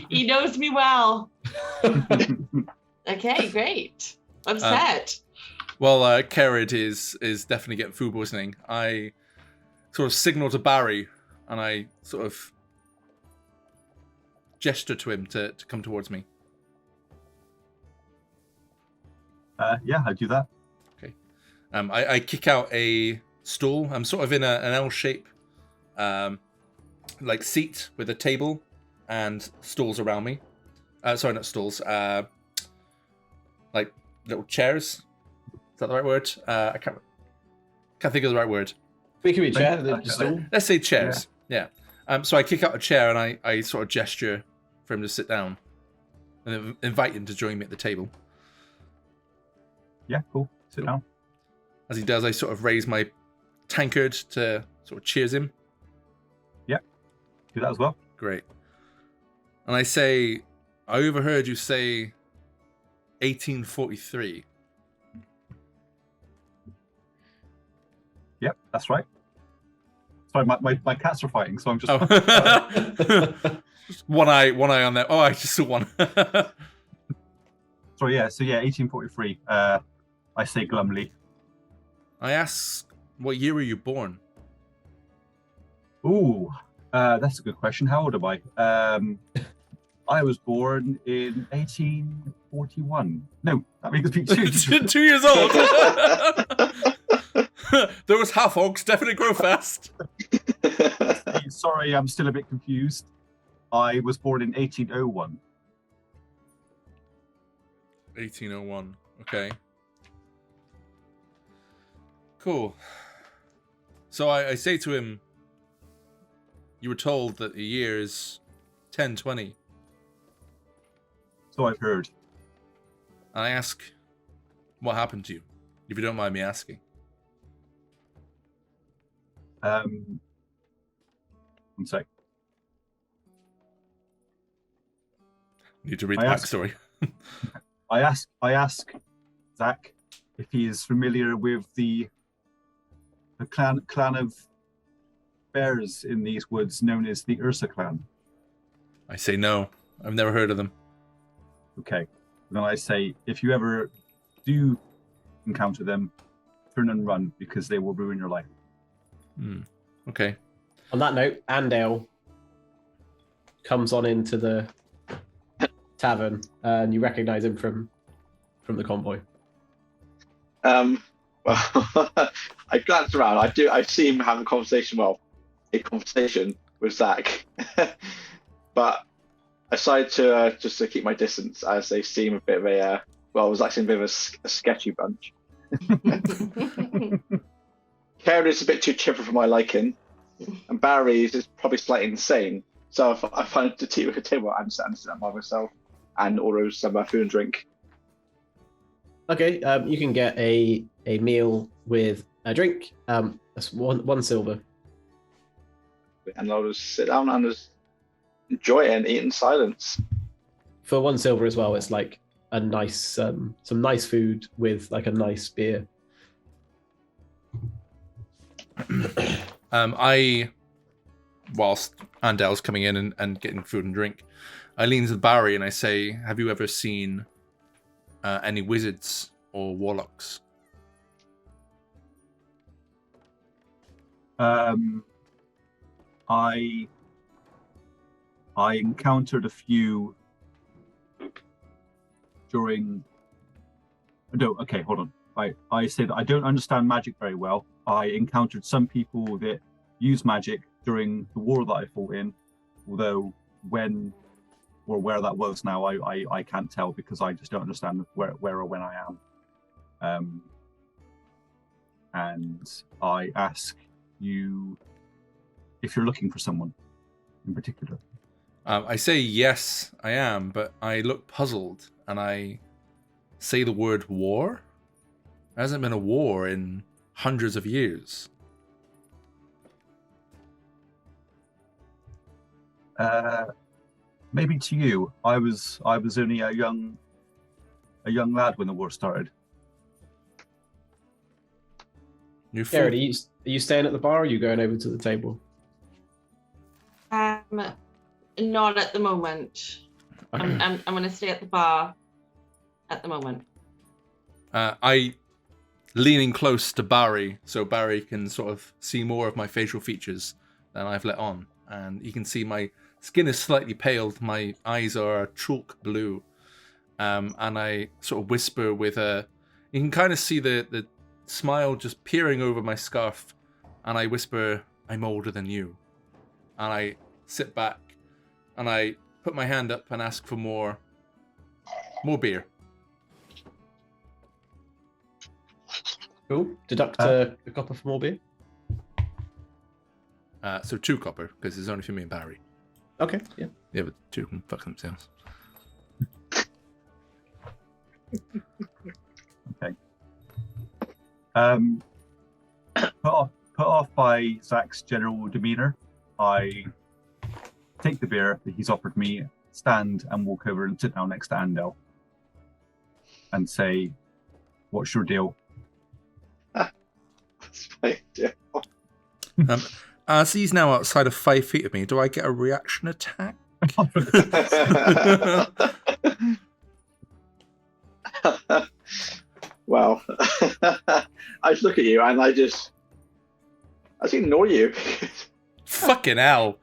He knows me well. Okay, great. I'm set. Well, Kerrid is definitely getting food poisoning. I sort of signal to Barry, and I sort of gesture to him to come towards me. Yeah, I do that. Okay. I kick out a stool. I'm sort of in an L shape, like seat with a table and stools around me. Sorry, not stools. Like little chairs. Is that the right word? I can't think of the right word. We can be a chair. The stool. Let's say chairs. Yeah. So I kick out a chair and I sort of gesture for him to sit down, and then invite him to join me at the table. Yeah, cool. Sit down. As he does, I sort of raise my tankard to sort of cheers him. Yeah, do that as well. Great. And I say, I overheard you say 1843. Yep, that's right. Sorry, my cats are fighting, so I'm just... Just one eye on there. Oh, I just saw one. Sorry, yeah, 1843. I say glumly. I ask, what year were you born? Ooh, that's a good question. How old am I? I was born in 1841. No, that makes me 2 years old. Those half hogs definitely grow fast. Sorry, I'm still a bit confused. I was born in 1801. 1801. Okay. Cool. So I say to him, you were told that the year is 1020. So I've heard. And I ask, what happened to you? If you don't mind me asking. One sec. Need to read the backstory. I ask Zach if he is familiar with the clan of bears in these woods known as the Ursa clan. I say no. I've never heard of them. Okay. Then I say, if you ever do encounter them, turn and run because they will ruin your life. Okay. On that note, Andale comes on into the tavern, and you recognize him from the convoy. Well, I glance around. I see him having a conversation with Zach, but I decided to just to keep my distance as they seem a bit of a it was actually a bit of a sketchy bunch. Karen is a bit too chipper for my liking, and Barry is probably slightly insane. So I find the tea with a table and sit down by myself and order some food and drink. Okay, you can get a meal with a drink. That's one silver. And I'll just sit down and just enjoy it and eat in silence. For 1 silver as well, it's like a nice some nice food with like a nice beer. I whilst Andel's coming in and getting food and drink, I lean to Barry and I say, have you ever seen any wizards or warlocks? I encountered a few during. No, okay, hold on. I said I don't understand magic very well. I encountered some people that use magic during the war that I fought in, although when or where that was now, I can't tell because I just don't understand where or when I am. And I ask you if you're looking for someone in particular. I say yes, I am, but I look puzzled and I say the word war. There hasn't been a war in hundreds of years. Maybe to you. I was only a young lad when the war started. Garrett, are you staying at the bar or are you going over to the table? Not at the moment. Okay. I'm going to stay at the bar at the moment. I leaning close to Barry so Barry can sort of see more of my facial features than I've let on, and you can see my skin is slightly paled, my eyes are chalk blue, and I sort of whisper with a. You can kind of see the smile just peering over my scarf, and I whisper, "I'm older than you," and I sit back, and I put my hand up and ask for more beer. Cool. Deduct a copper for more beer. So 2 copper because there's only for me and Barry. Okay. Yeah. The other 2 can fuck themselves. Okay. Put off by Zach's general demeanor, I take the beer that he's offered me, stand and walk over and sit down next to Andel, and say, "What's your deal?" That's my deal. As he's now outside of 5 feet of me, do I get a reaction attack? Well, I just look at you and I just ignore you. Fucking hell.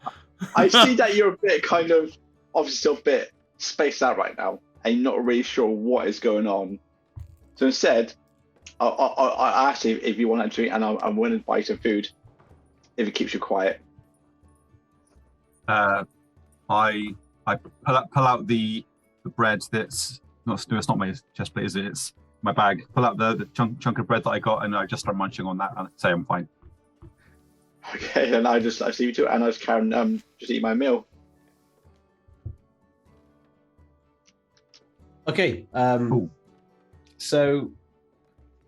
I see that you're a bit kind of, obviously still a bit spaced out right now, and you're not really sure what is going on. So instead, I ask you if you want to drink, and I'm willing to buy some food if it keeps you quiet. I pull out the bread that's it's not my chest plate, is it? It's my bag. Pull out the chunk of bread that I got, and I just start munching on that and say I'm fine. Okay, and I leave you to it, and I just carry on just eat my meal. Okay. Cool. So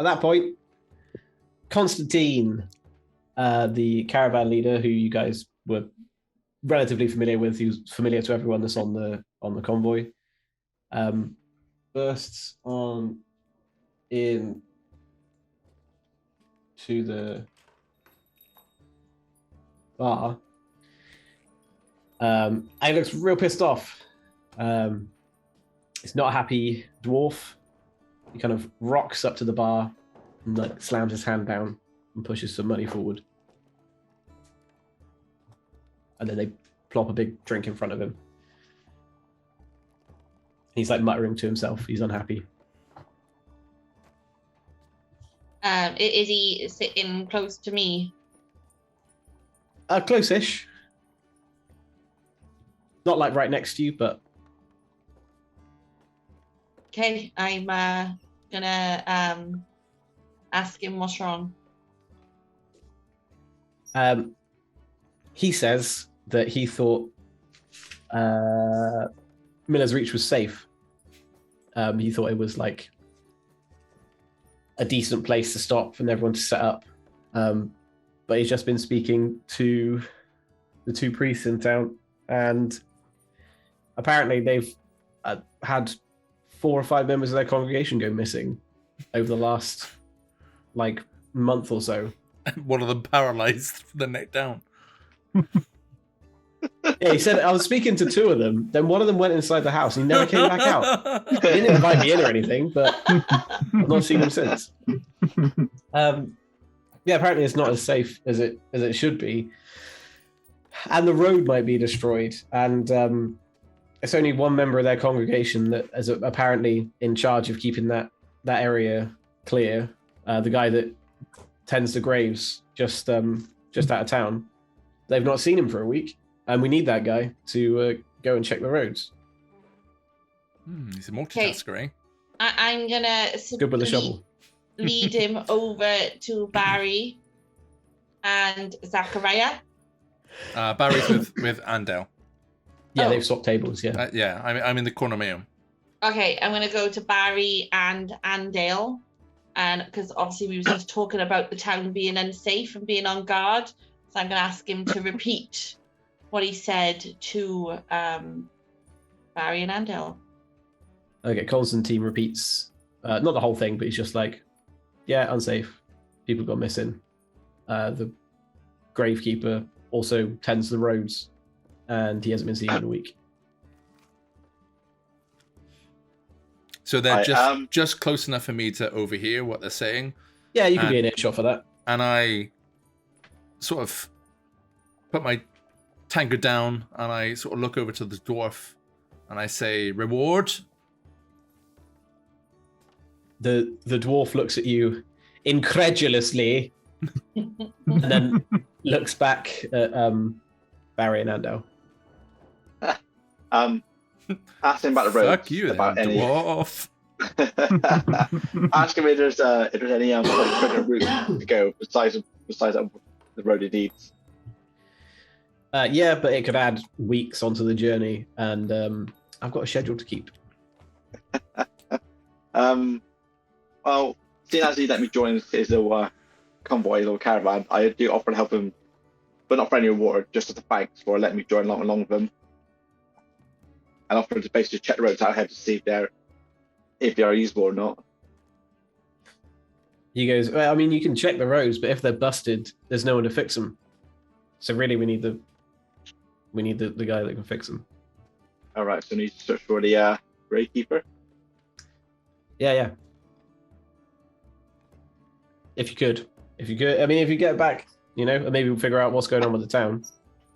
at that point, Constantine, the caravan leader, who you guys were relatively familiar with, who's familiar to everyone that's on the convoy, bursts on in to the bar. And he looks real pissed off. It's not a happy dwarf. He kind of rocks up to the bar and like slams his hand down and pushes some money forward. And then they plop a big drink in front of him. He's like muttering to himself. He's unhappy. Is he sitting close to me? Close-ish. Not like right next to you, but... Okay, I'm gonna ask him what's wrong. He says that he thought Miller's Reach was safe. He thought it was like a decent place to stop and everyone to set up. But he's just been speaking to the 2 priests in town, and apparently they've had 4 or 5 members of their congregation go missing over the last month or so. One of them paralyzed from the neck down. Yeah, he said I was speaking to two of them. Then one of them went inside the house and he never came back out. He didn't invite me in or anything, but I've not seen him since. Yeah, apparently it's not as safe as it should be, and the road might be destroyed. And it's only one member of their congregation that is apparently in charge of keeping that area clear. The guy that tends the graves just out of town. They've not seen him for a week, and we need that guy to go and check the roads. He's a multitasker, eh? I'm gonna Good with the shovel. lead him over to Barry and Zachariah. Barry's with Andel. Yeah, they've swapped tables. Yeah. Yeah, I'm in the corner of my own. Okay, I'm gonna go to Barry and Andale, and because obviously we were just talking about the town being unsafe and being on guard, so I'm gonna ask him to repeat what he said to Barry and Andale. Okay, Constantine repeats, not the whole thing, but he's just like, yeah, unsafe. People got missing. The gravekeeper also tends the roads, and he hasn't been seen in a week. So they're just close enough for me to overhear what they're saying. Yeah, you can be an earshot for that. And I sort of put my tankard down, and I sort of look over to the dwarf, and I say, "Reward." The dwarf looks at you incredulously, and then looks back at Barry and Ando. Ask him about the road. Fuck you, about then, any... dwarf. Ask him if there's any quicker route to go besides the road it needs. Yeah, but it could add weeks onto the journey, and I've got a schedule to keep. Well, seeing as he let me join his little convoy, little caravan, I do offer to help him, but not for any reward, just as a thanks for letting me join along with him. And offer to basically check the roads out ahead to see if they are usable or not. He goes, well, I mean, you can check the roads, but if they're busted, there's no one to fix them. So really, we need the guy that can fix them. All right, so I need to search for the gravekeeper. Yeah. If you could, I mean, if you get back, and maybe we'll figure out what's going on with the town.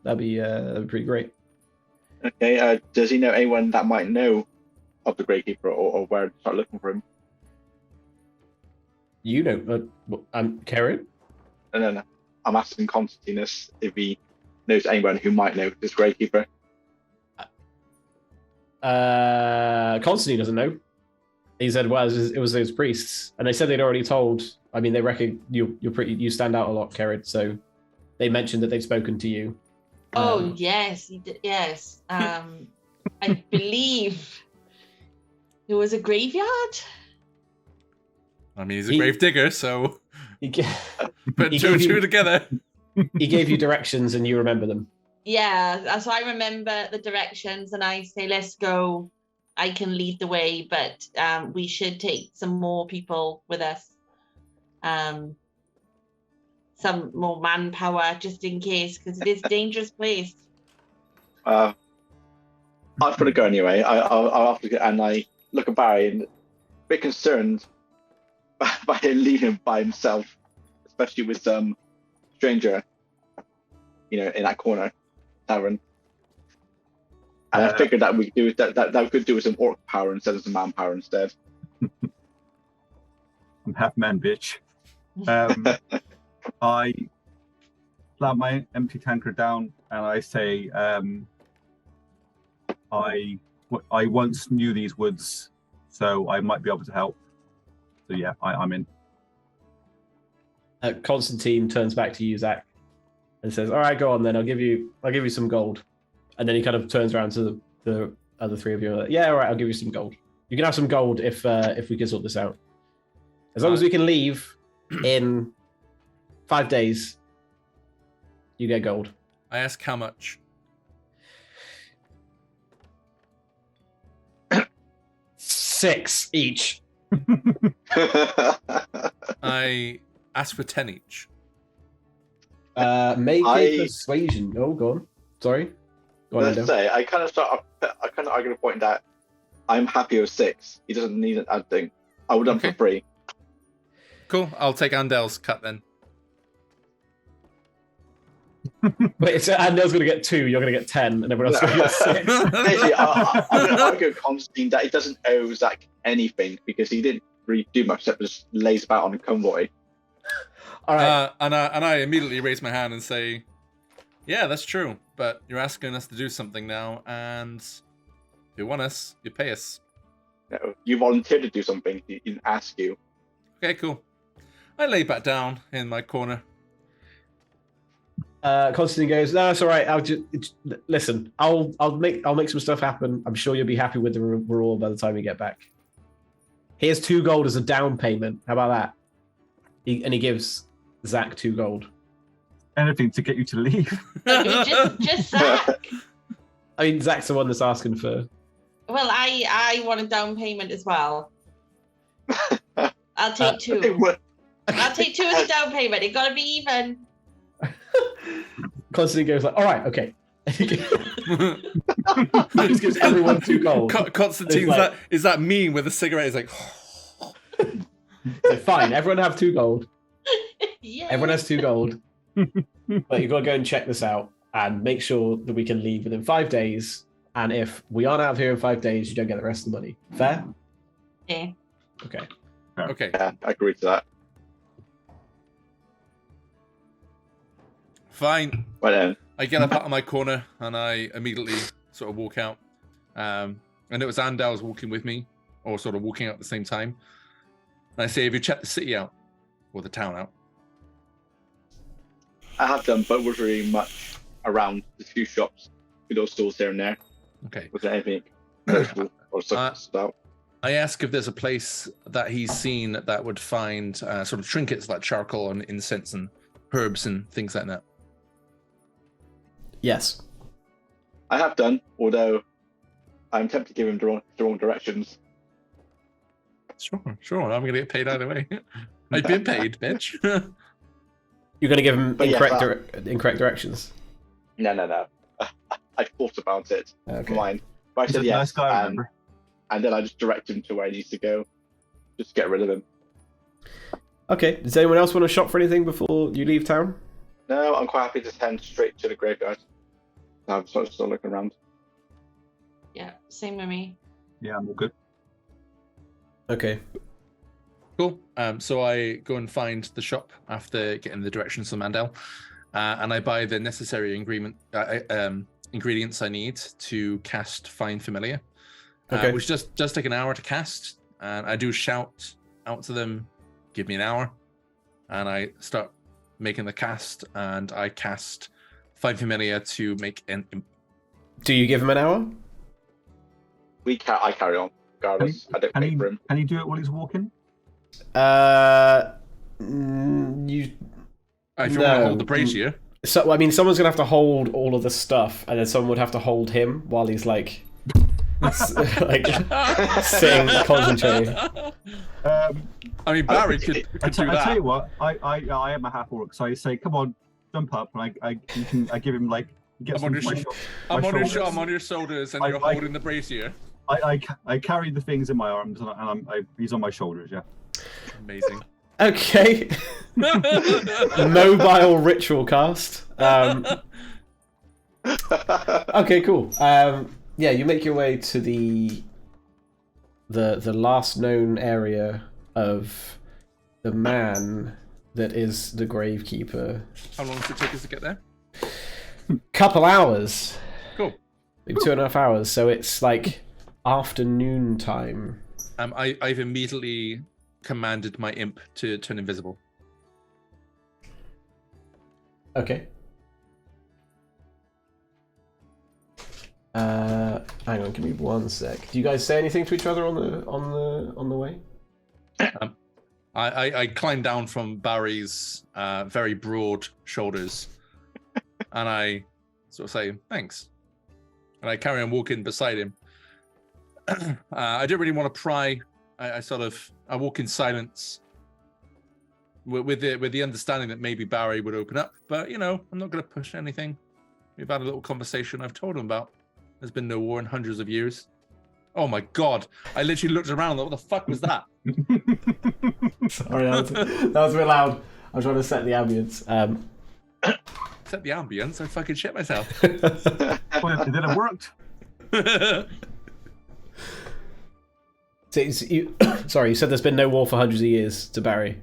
That'd be pretty great. Okay. Does he know anyone that might know of the gravekeeper or where to start looking for him? I'm Karen. No. I'm asking Constantinus if he knows anyone who might know this gravekeeper. Constantine doesn't know. He said, well, it was those priests, and they said they'd already told. I mean, they reckon you stand out a lot, Kerrid. So they mentioned that they've spoken to you. Oh yes, he did. Yes, I believe it was a graveyard. I mean, he's a grave digger, so put two and two together. He gave you directions, and you remember them. Yeah, so I remember the directions, and I say, "Let's go." I can lead the way, but we should take some more people with us. Some more manpower, just in case, because it is a dangerous place. I've got to go anyway. I'll have to go, and I look at Barry and a bit concerned by him leaving by himself, especially with some stranger, in that corner tavern. And I figured that we could do that could do with some orc power instead of some manpower instead. I'm half man, bitch. I slam my empty tankard down and I say, I once knew these woods, so I might be able to help. So yeah, I'm in. Constantine turns back to you, Zach, and says, "All right, go on then. I'll give you some gold." And then he kind of turns around to the other three of you. Like, yeah, all right, I'll give you some gold. You can have some gold if we can sort this out. As long as we can leave in 5 days, you get gold. I ask how much. 6 each. I ask for 10 each. Make a persuasion. Oh, go on. Sorry. Go on, Let's Endo. say I kind of argue the point that I'm happy with 6. He doesn't need an ad thing. I would have done Okay. for free. Cool. I'll take Andel's cut then. Wait, so Andel's going to get 2, you're going to get 10, and everyone else going to get 6. Basically, I'm going to argue with Constantine that he doesn't owe Zach anything because he didn't really do much except just lays about on a convoy. All right. And I immediately raise my hand and say, "Yeah, that's true. But you're asking us to do something now, and if you want us, you pay us." No, you volunteered to do something. He didn't ask you. Okay, cool. I lay back down in my corner. Constantine goes, "No, it's all right. Listen. I'll make some stuff happen. I'm sure you'll be happy with the reward by the time you get back. Here's 2 gold as a down payment. How about that?" He gives Zach 2 gold. Anything to get you to leave. just Zach. I mean, Zach's the one that's asking for. Well, I want a down payment as well. I'll take 2. It would- I'll take 2 as a down payment. It got to be even. Constantine goes like, "All right, okay." He just gives everyone 2 gold. Constantine's It's like- is that mean with a cigarette? He's like, So fine, everyone have 2 gold. Yeah. Everyone has 2 gold. But you've got to go and check this out and make sure that we can leave within 5 days. And if we aren't out of here in 5 days, you don't get the rest of the money. Fair? Yeah. Okay. okay. Yeah, I agree to that. Fine. Well then, I get up out of my corner and I immediately sort of walk out. And it was Andal's walking with me, or sort of walking out at the same time. And I say, "Have you checked the city out? Or the town out?" I have done, but was really much around the few shops, little stores here and there. Okay. Was there anything noticeable or stuff out? I ask if there's a place that he's seen that would find sort of trinkets like charcoal and incense and herbs and things like that. Yes. I have done, although I'm tempted to give him the wrong directions. Sure. I'm going to get paid either way. I've been paid, bitch. You're going to give him But yeah, incorrect directions. No. I thought about it. Okay. Mine. But I He's said a yes. nice guy, remember? And then I just direct him to where he needs to go. Just get rid of him. Okay. Does anyone else want to shop for anything before you leave town? No, I'm quite happy to head straight to the graveyard. I'm sort of still looking around. Yeah. Same with me. Yeah, I'm all good. Okay. Cool. So I go and find the shop after getting the directions from Mandel, and I buy the necessary ingredients I need to cast Find Familiar, Okay. which just take an hour to cast. And I do shout out to them, "Give me an hour," and I start making the cast. And I cast Find Familiar to make an. Do you give him an hour? I carry on, regardless. I don't wait for him. Can he do it while he's walking? You. If you want to No. hold the brazier, So I mean, someone's gonna have to hold all of the stuff, and then someone would have to hold him while he's like, like sitting, concentrating. I mean, Barry could do I tell that. you what, I am a half orc, so I say, come on, jump up, and I give him like, he gets I'm on into your my, sh- my I'm on your shoulders. I'm on your shoulders, and I- you're I- holding the brazier. I carry the things in my arms, and he's on my shoulders. Yeah. Amazing. Okay. Mobile ritual cast. Okay, cool. Yeah, you make your way to the last known area of the man that is the gravekeeper. How long does it take us to get there? Couple hours. Cool. Maybe 2.5 hours. So it's like afternoon time. I've immediately commanded my imp to turn invisible. Okay. Hang on, give me 1 sec. Do you guys say anything to each other on the way? I climb down from Barry's very broad shoulders, and I sort of say thanks, and I carry on walking beside him. I don't really want to pry. I walk in silence, with the understanding that maybe Barry would open up, but I'm not going to push anything. We've had a little conversation I've told him about. There's been no war in hundreds of years. Oh my god. I literally looked around like, what the fuck was that? Sorry, that was a bit loud. I'm trying to set the ambience. Set the ambience, I fucking shit myself. Well, then it worked. Sorry, you said there's been no war for hundreds of years to Barry.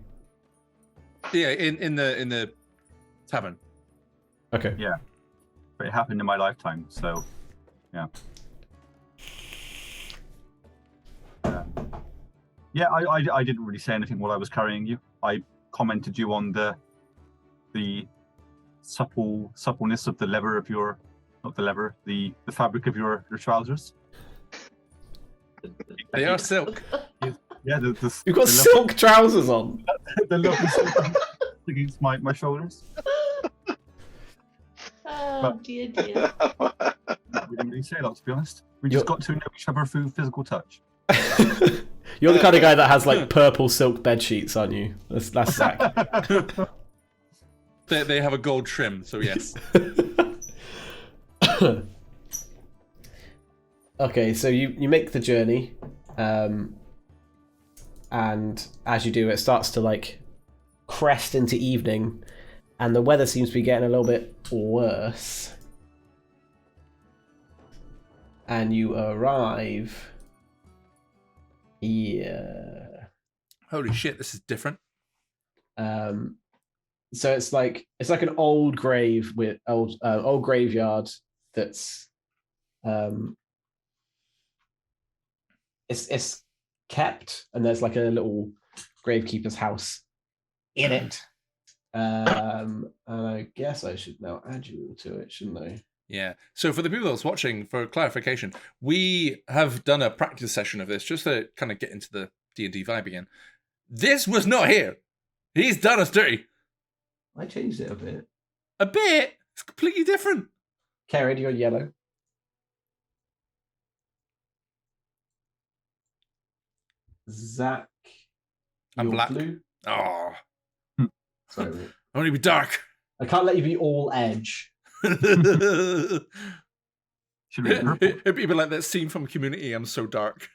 Yeah, in the tavern. Okay. Yeah. But it happened in my lifetime, so yeah. Yeah, I didn't really say anything while I was carrying you. I commented you on the suppleness of the leather of your, not the leather, the fabric of your trousers. They are silk. Yeah, You've got silk trousers on. The lovely silk against my shoulders. Oh, dear. We didn't really say that, to be honest. We just got to know each other through physical touch. You're the kind of guy that has like purple silk bed sheets, aren't you? That's Zach. They have a gold trim, so yes. Okay, so you make the journey, and as you do, it starts to like crest into evening, and the weather seems to be getting a little bit worse. And you arrive here. Holy shit, this is different. So it's like an old grave with old graveyard that's it's kept, and there's like a little gravekeeper's house in it. And I guess I should now add you to it, shouldn't I? Yeah. So for the people that's watching, for clarification, we have done a practice session of this just to kind of get into the D&D vibe again. This was not here. He's done us dirty. I changed it a bit. A bit? It's completely different. Karen, you're yellow. Zach, I'm you're black. blue. Oh, Sorry, mate. I want to be dark. I can't let you be all edge. Should be purple. It'd be like that scene from Community. I'm so dark.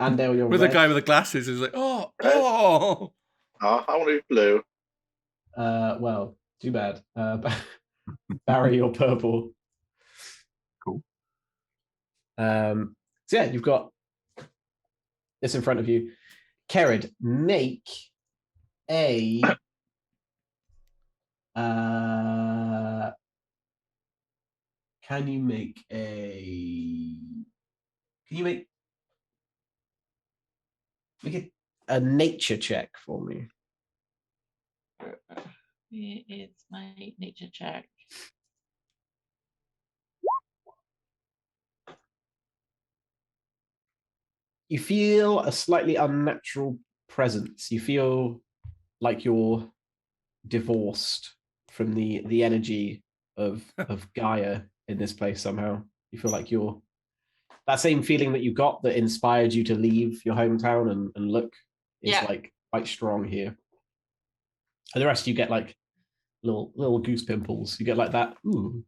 And now you're With red. the guy with the glasses who's like, oh. Oh, I want to be blue. Well, too bad. Barry, you're purple. Cool. So yeah, you've got this in front of you. Kerid, make a can you make a nature check for me? It's my nature check. You feel a slightly unnatural presence. You feel like you're divorced from the energy of Gaia in this place somehow. You feel like you're that same feeling that you got that inspired you to leave your hometown and look is like quite strong here. And the rest you get like little goose pimples. You get like that, ooh,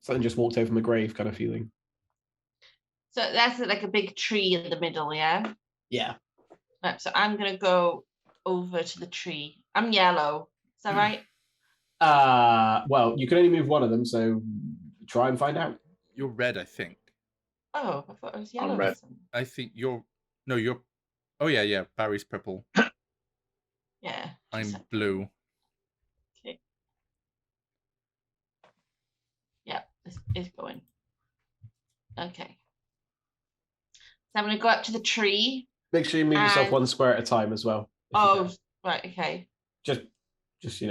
something just walked over my grave kind of feeling. So that's like a big tree in the middle, yeah? Yeah. Right, so I'm going to go over to the tree. I'm yellow. Is that right? Well, you can only move one of them, so try and find out. You're red, I think. Oh, I thought I was yellow. I'm red. I think you're... No, you're... Oh, yeah. Barry's purple. Yeah. I'm blue. Okay. Yeah, it's going. Okay. So I'm going to go up to the tree. Make sure you move yourself one square at a time as well. Oh, right, okay. Just Just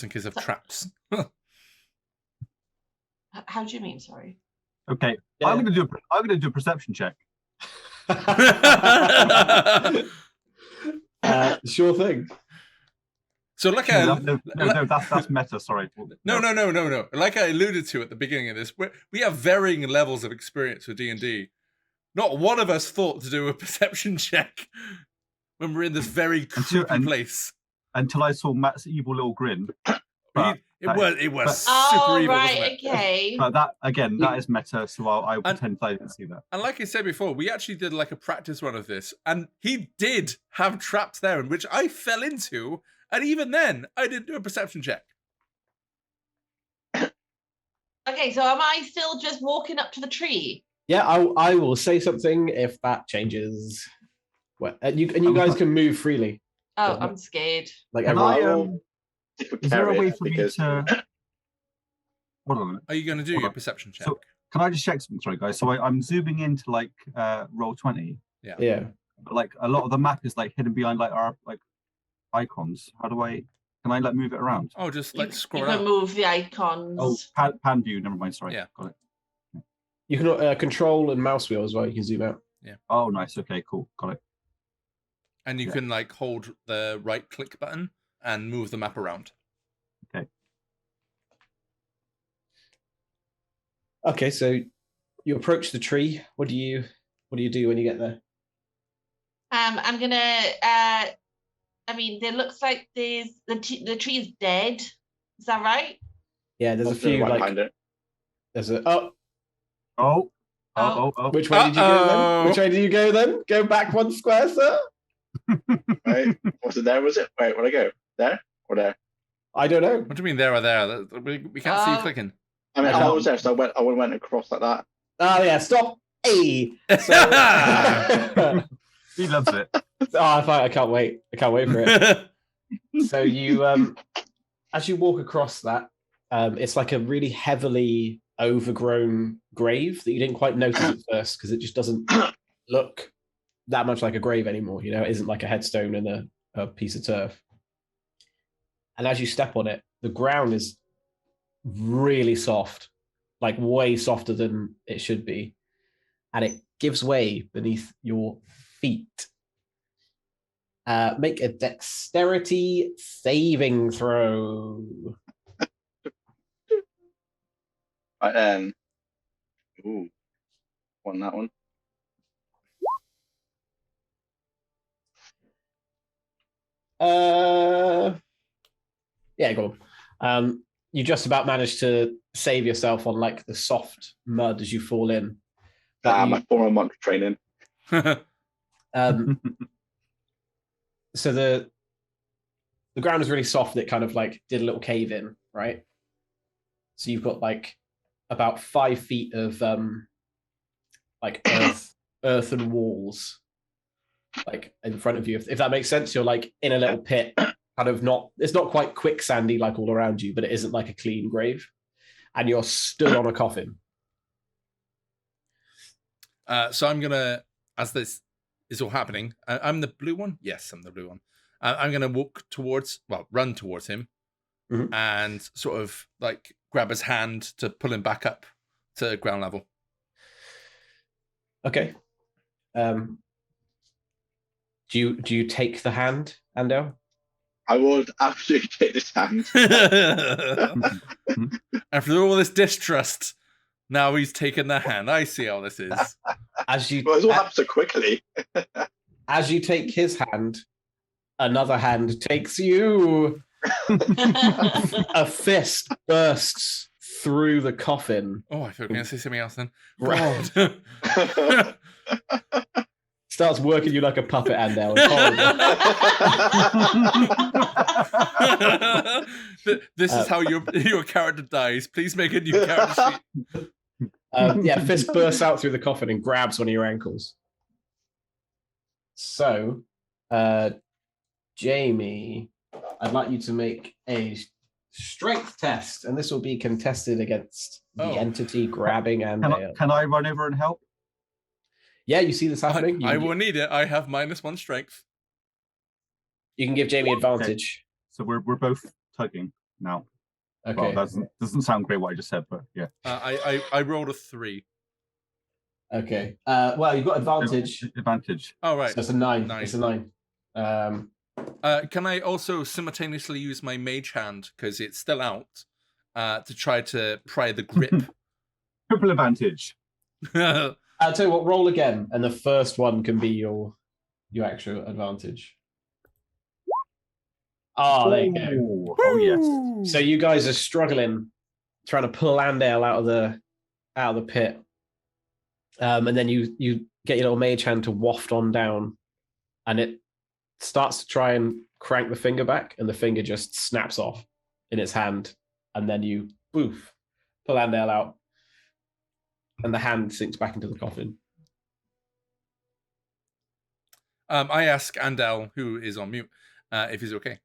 in case of traps. How do you mean? Sorry. Okay, Yeah. I'm gonna do a perception check. Sure thing. So like No, that's meta. Sorry. No. Like I alluded to at the beginning of this, we have varying levels of experience with D&D. Not one of us thought to do a perception check when we're in this very creepy place. Until I saw Matt's evil little grin. But It was super Oh, evil, right, wasn't it? okay. But that again, that is meta, so I And- pretend I didn't see that. And like I said before, we actually did like a practice run of this, and he did have traps there, in which I fell into, and even then, I didn't do a perception check. Okay, so am I still just walking up to the tree? Yeah, I will say something if that changes. Well, and you guys can move freely. Oh, Yeah. I'm scared. Like Can everyone. I, will stick with Is there a carry way it for me because to? Hold on a minute. Are you going to do Hold your on. perception check? So- Can I just check something? Sorry, guys. So I'm zooming into like roll 20. Yeah. But like a lot of the map is like hidden behind like our like icons. How do I? Can I like move it around? Oh, just You, like you scroll can out. move the icons. Oh, pan view. Never mind. Sorry. Yeah. Got it. You can control and mouse wheel as well. You can zoom out. Oh, nice. Okay, cool. Got it. And you Yeah. can like hold the right click button and move the map around. Okay, so you approach the tree. What do you do when you get there? I'm gonna. I mean, there looks like there's the tree is dead. Is that right? Yeah, there's a I'll do few right like behind it. there's a Oh. Which way did you go then? Uh-oh. Which way did you go then? Go back one square, sir? Right? Was it there? Was it? Wait, where'd I go? There or there? I don't know. What do you mean there or there? We can't see you Oh. clicking. I mean, I I can't- was there, so I would have went across like that. Oh yeah, stop. Hey. So, He loves it. I can't wait. I can't wait for it. So you as you walk across that, it's like a really heavily overgrown grave that you didn't quite notice at first because it just doesn't look that much like a grave anymore. You know, it isn't like a headstone and a piece of turf. And as you step on it, the ground is really soft, like way softer than it should be. And it gives way beneath your feet. Make a dexterity saving throw. Right then. Ooh. Won that one. Yeah, go on. You just about managed to save yourself on like the soft mud as you fall in. But My former monk training. um, so the ground is really soft. It kind of like did a little cave in, right? So you've got like about 5 feet of like earthen walls like in front of you. If that makes sense, you're like in a little pit, kind of not. It's not quite quicksandy like all around you, but it isn't like a clean grave, and you're stood on a coffin. So I'm gonna, as this is all happening, I'm the blue one. Yes, I'm the blue one. I'm gonna run towards him, Mhm. and sort of like grab his hand to pull him back up to ground level. Okay. Do you take the hand, Ando? I would absolutely take this hand. After all this distrust, now he's taken the hand. I see how this is. As you Well, it's all happened so quickly. as you take his hand, another hand takes you. A fist bursts through the coffin. Oh, I thought you were going to say something else then. Right. God. Starts working you like a puppet, Andel. This is how your character dies. Please make a new character sheet. Yeah, fist bursts out through the coffin and grabs one of your ankles. So, Jamie, I'd like you to make a strength test, and this will be contested against the entity grabbing Andale. Can I run over and help? Yeah, you see this happening? I will need it. I have -1 strength. You can give Jamie advantage. So we're both tugging now. Okay. Well, that doesn't sound great what I just said, but yeah. I rolled a 3. Okay. Well, you've got advantage. Advantage. Oh, right. So it's a 9. 9. It's a 9. Can I also simultaneously use my mage hand, because it's still out, to try to pry the grip? Triple advantage. I'll tell you what, roll again, and the first one can be your actual advantage. Oh, there you go. Oh yes. So you guys are struggling, trying to pull Andale out of the pit, and then you get your little mage hand to waft on down, and it starts to try and crank the finger back, and the finger just snaps off in its hand, and then you poof pull Andale out, and the hand sinks back into the coffin. I ask Andal, who is on mute, if he's okay.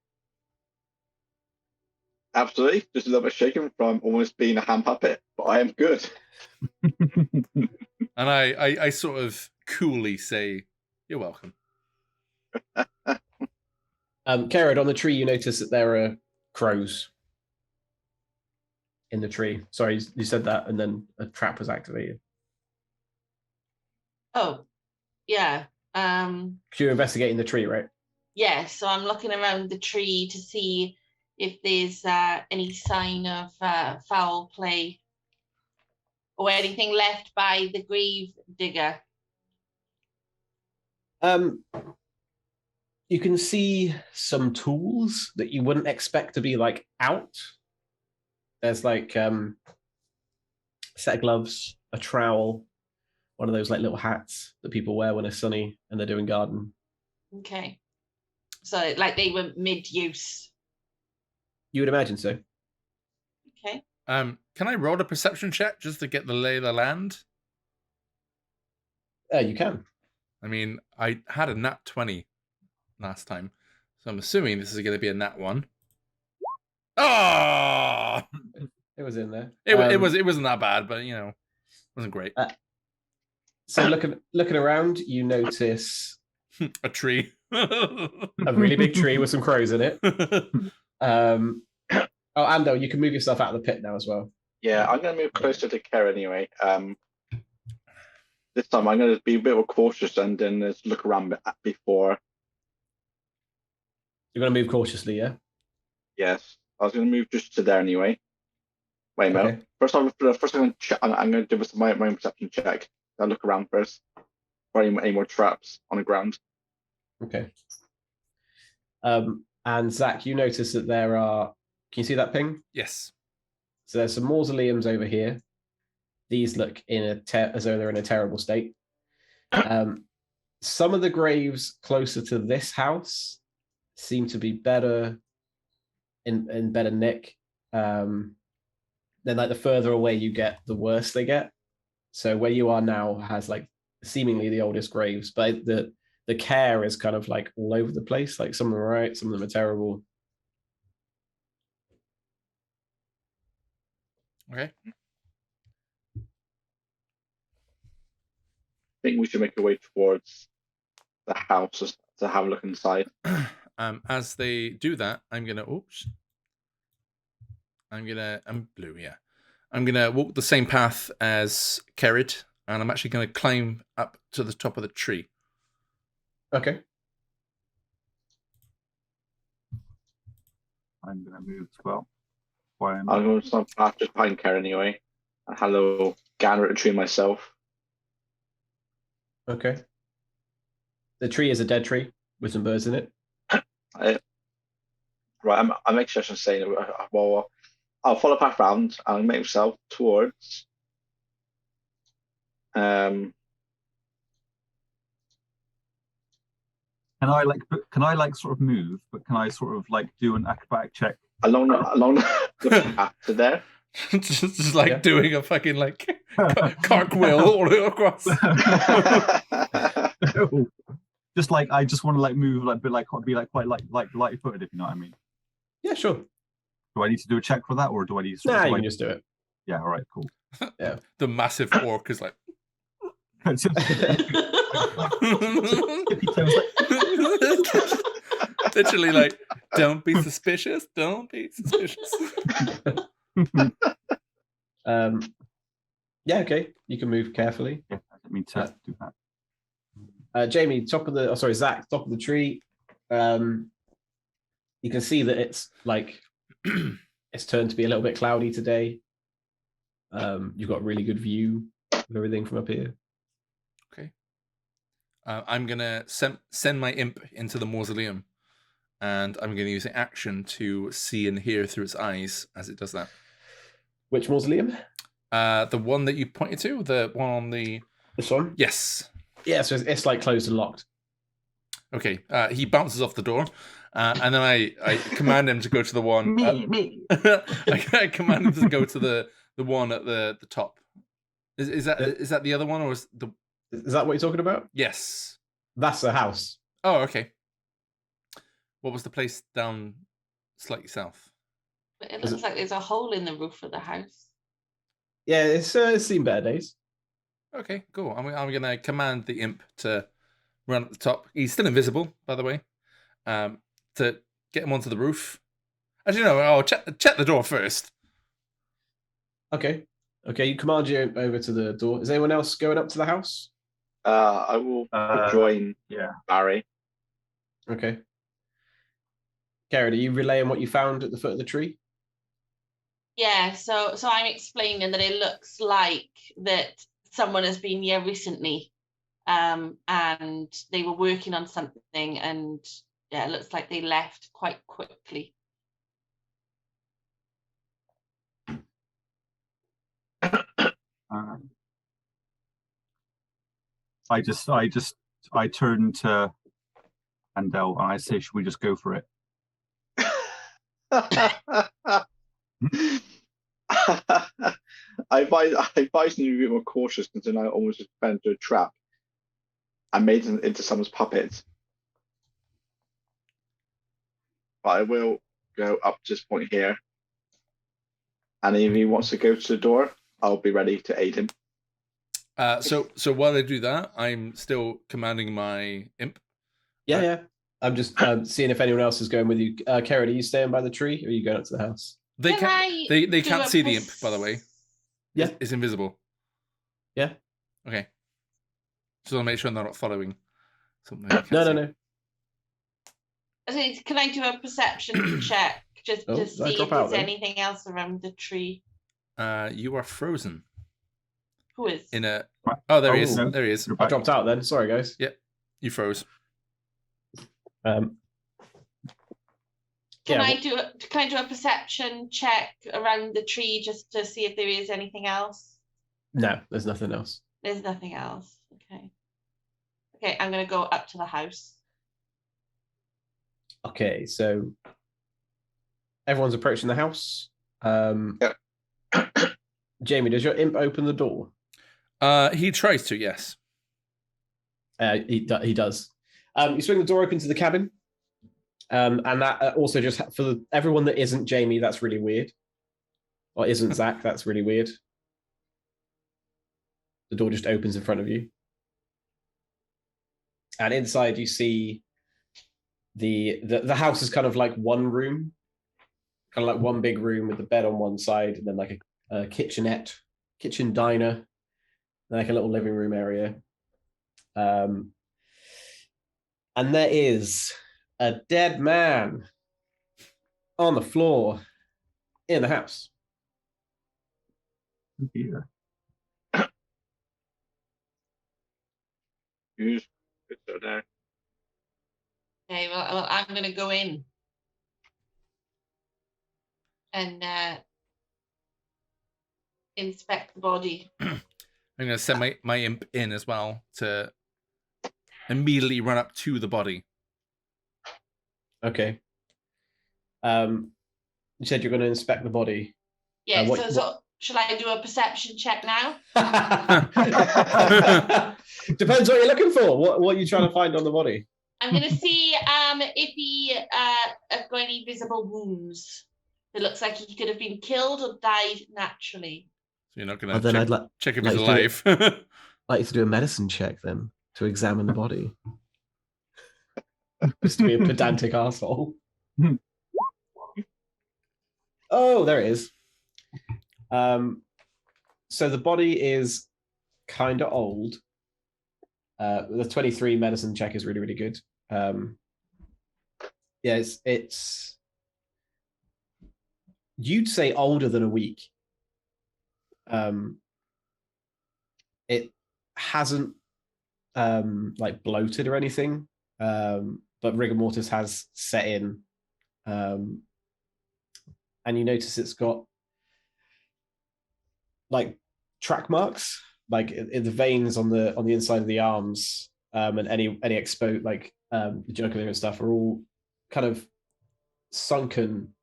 Absolutely. Just a little bit shaken from almost being a hand puppet, but I am good. And I sort of coolly say, "You're welcome." Kerrod, on the tree, you notice that there are crows in the tree. Sorry, you said that, and then a trap was activated. Oh, yeah. You're investigating the tree, right? Yeah, so I'm looking around the tree to see if there's any sign of foul play or anything left by the grave digger. You can see some tools that you wouldn't expect to be like out. There's like a set of gloves, a trowel, one of those like little hats that people wear when it's sunny and they're doing garden. Okay. So like they were mid-use. You would imagine so. Okay. Can I roll a perception check just to get the lay of the land? You can. I mean, I had a nat 20 last time, so I'm assuming this is going to be a nat 1. Oh! It was in there. It wasn't that bad, but it wasn't great. So looking around, you notice A tree. a really big tree with some crows in it. Oh, Ando, you can move yourself out of the pit now as well. Yeah, I'm going to move closer to Kerr anyway. This time I'm going to be a bit more cautious and then just look around before. You're going to move cautiously, yeah? Yes, I was going to move just to there anyway. Wait a minute. Okay. First I'm going to do my own perception check. I'll look around first for any more traps on the ground. Okay. And Zach, you notice that there are. Can you see that ping? Yes. So there's some mausoleums over here. These look as though they're in a terrible state. Some of the graves closer to this house seem to be better in better nick. Then like the further away you get, the worse they get. So where you are now has like seemingly the oldest graves, but the care is kind of like all over the place. Like some of them are right, some of them are terrible. Okay. I think we should make our way towards the house to have a look inside. As they do that, I'm blue, yeah. I'm gonna walk the same path as Kerrod, and I'm actually gonna climb up to the top of the tree. Okay. I'm going to move as well. I'm going to start path just behind Kerr anyway. And have a little gander at the tree myself. Okay. The tree is a dead tree with some birds in it. Right, I'm make sure I'm saying well, I'll follow path round and make myself towards Can I like sort of move, but can I sort of like do an acrobatic check? along the path to there. just like doing a fucking like cartwheel all across. Just like I just want to like move like be like quite light footed, if you know what I mean. Yeah, sure. Do I need to do a check for that, or do I need to? Nah, you can just do it. Yeah, all right, cool. Yeah. The massive orc is like. Literally, like, don't be suspicious. Don't be suspicious. Yeah, okay. You can move carefully. Yeah, I didn't mean to do that. Jamie, Zach, top of the tree. You can see that it's like it's turned to be a little bit cloudy today. You've got a really good view of everything from up here. Okay. I'm gonna send my imp into the mausoleum and I'm going to use an action to see and hear through its eyes as it does that. Which mausoleum? The one that you pointed to, the one on the... This one? Yes. Yeah, so it's like closed and locked. Okay. He bounces off the door, and then I command him to go to the one... Me. I command him to go to the one at the top. Is that the other one, or is the... Is that what you're talking about? Yes. That's a house. Oh, okay. What was the place down slightly south? It looks like there's a hole in the roof of the house. Yeah, it's seen better days. Okay, cool. I'm going to command the imp to run at the top. He's still invisible, by the way. To get him onto the roof. Actually, no. I'll check the door first. Okay. You command your imp over to the door. Is anyone else going up to the house? I will join Barry. Okay. Karen, are you relaying what you found at the foot of the tree? Yeah, so I'm explaining that it looks like that someone has been here recently, and they were working on something, and yeah, it looks like they left quite quickly. I turn to Andel and I say, should we just go for it? I advise you to be a bit more cautious, because then I almost just fell into a trap. I made it into someone's puppet. But I will go up to this point here. And if he wants to go to the door, I'll be ready to aid him. So while I do that, I'm still commanding my imp. Yeah. I'm just seeing if anyone else is going with you. Karen, are you staying by the tree, or are you going up to the house? They can't see the imp, by the way. Yeah. It's invisible. Yeah. Okay. Just want to make sure they're not following something. No. Can I do a perception check just to see if there's anything else around the tree? You are frozen. Who is? There he is. No. There he is. I dropped out then. Sorry, guys. Yep. You froze. Can I do a perception check around the tree just to see if there is anything else? No, there's nothing else. There's nothing else. Okay, I'm gonna go up to the house. Okay, so everyone's approaching the house. Jamie, does your imp open the door? He tries to, yes. He does. You swing the door open to the cabin, and that also just for everyone that isn't Jamie, that's really weird. Or isn't Zach, that's really weird. The door just opens in front of you. And inside you see the house is kind of like one room, kind of like one big room with the bed on one side, and then like a kitchen diner, like a little living room area. And there is a dead man on the floor in the house. Yeah. Who's there? Okay, well, I'm going to go in and inspect the body. I'm going to send my imp in as well to immediately run up to the body. Okay. You said you're going to inspect the body. Yeah, so should I do a perception check now? Depends what you're looking for. What are you trying to find on the body? I'm going to see if he has got any visible wounds. It looks like he could have been killed or died naturally. So you're not going to check if he's alive. Like to do a medicine check then to examine the body. Just to be a pedantic asshole. Oh, there it is. So the body is kind of old. The 23 medicine check is really, really good. Yeah, it's you'd say older than a week. It hasn't like bloated or anything. but rigor mortis has set in, and you notice it's got like track marks, like in the veins on the inside of the arms, and any exposed like the jugular and stuff are all kind of sunken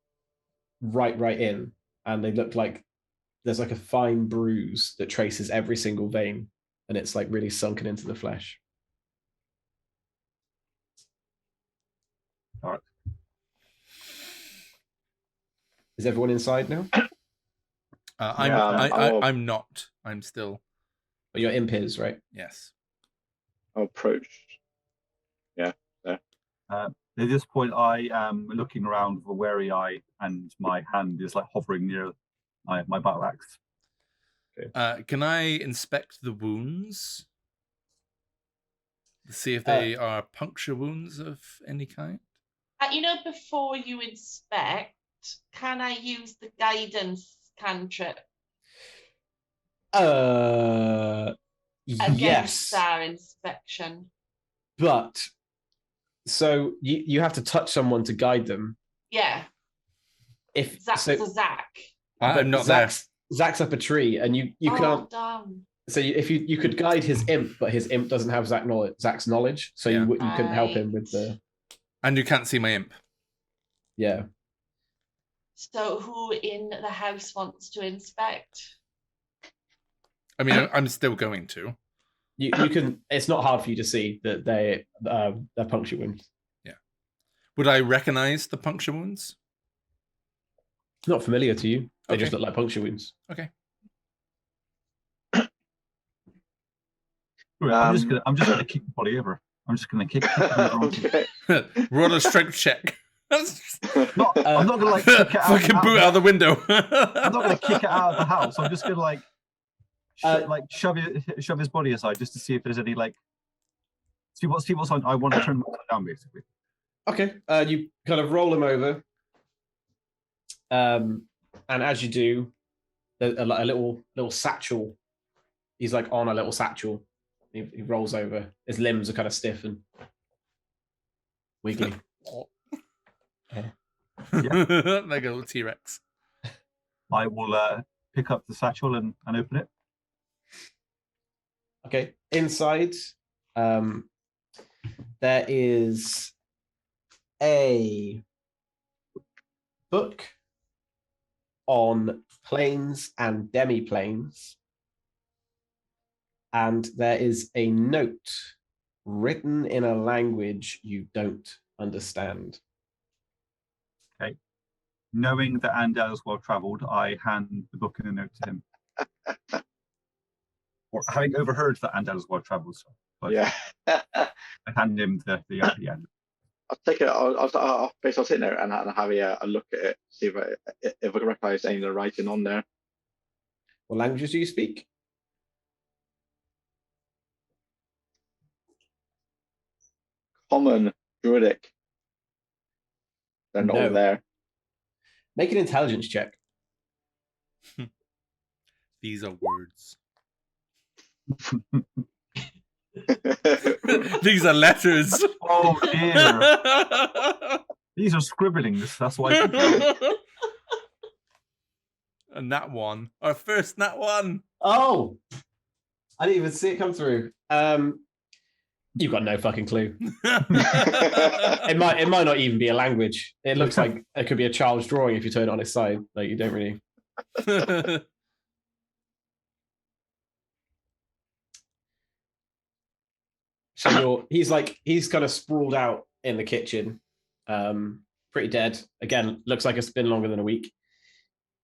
right in, and they look like there's like a fine bruise that traces every single vein, and it's like really sunken into the flesh. All right. Is everyone inside now? I'm not. I'm still. But your imp is, right? Yes. I'll approach. At this point, I am looking around with a wary eye, and my hand is like hovering near my battle axe. Okay. Can I inspect the wounds? See if they are puncture wounds of any kind? Before you inspect, can I use the guidance cantrip against Yes. our inspection? But so you have to touch someone to guide them. Yeah. If Zach's so, a Zach. I'm not Zach's up a tree, and you can't. Damn. So if you could guide his imp, but his imp doesn't have Zach's knowledge, so Yeah. you couldn't help him with the. And you can't see my imp. Yeah. So who in the house wants to inspect? I mean, I'm still going to. You can. It's not hard for you to see that they're puncture wounds. Yeah. Would I recognize the puncture wounds? Not familiar to you. They Okay. just look like puncture wounds. Okay. I'm just gonna kick the body over. I'm just gonna kick it over. Okay. Roll a strength check. I'm not gonna like kick it out. Fucking boot out the window. I'm not gonna kick it out of the house. I'm just gonna like shove his body aside just to see if there's any like see what's on. I want to turn him down basically. Okay. You kind of roll him over, and as you do, a little satchel. He's like on a little satchel. He rolls over. His limbs are kind of stiff and wiggly. Like a little T-Rex. I will pick up the satchel and open it. Okay. Inside, there is a book on planes and demi-planes. And there is a note written in a language you don't understand. Okay. Knowing that Andel is well travelled, I hand the book and a note to him. Or having overheard that Andel is well travelled, Yeah. I hand him the end. I'll take it. I'll sit there and have a look at it, see if I can recognize any of the writing on there. What languages do you speak? Common, Druidic. They're not all No. there. Make an intelligence check. These are words. These are letters. Oh dear. These are scribblings. That's why. And that one. Our first nat one. Oh, I didn't even see it come through. You've got no fucking clue. It might not even be a language. It looks like it could be a child's drawing if you turn it on its side. Like you don't really. So he's kind of sprawled out in the kitchen, pretty dead. Again, looks like it's been longer than a week.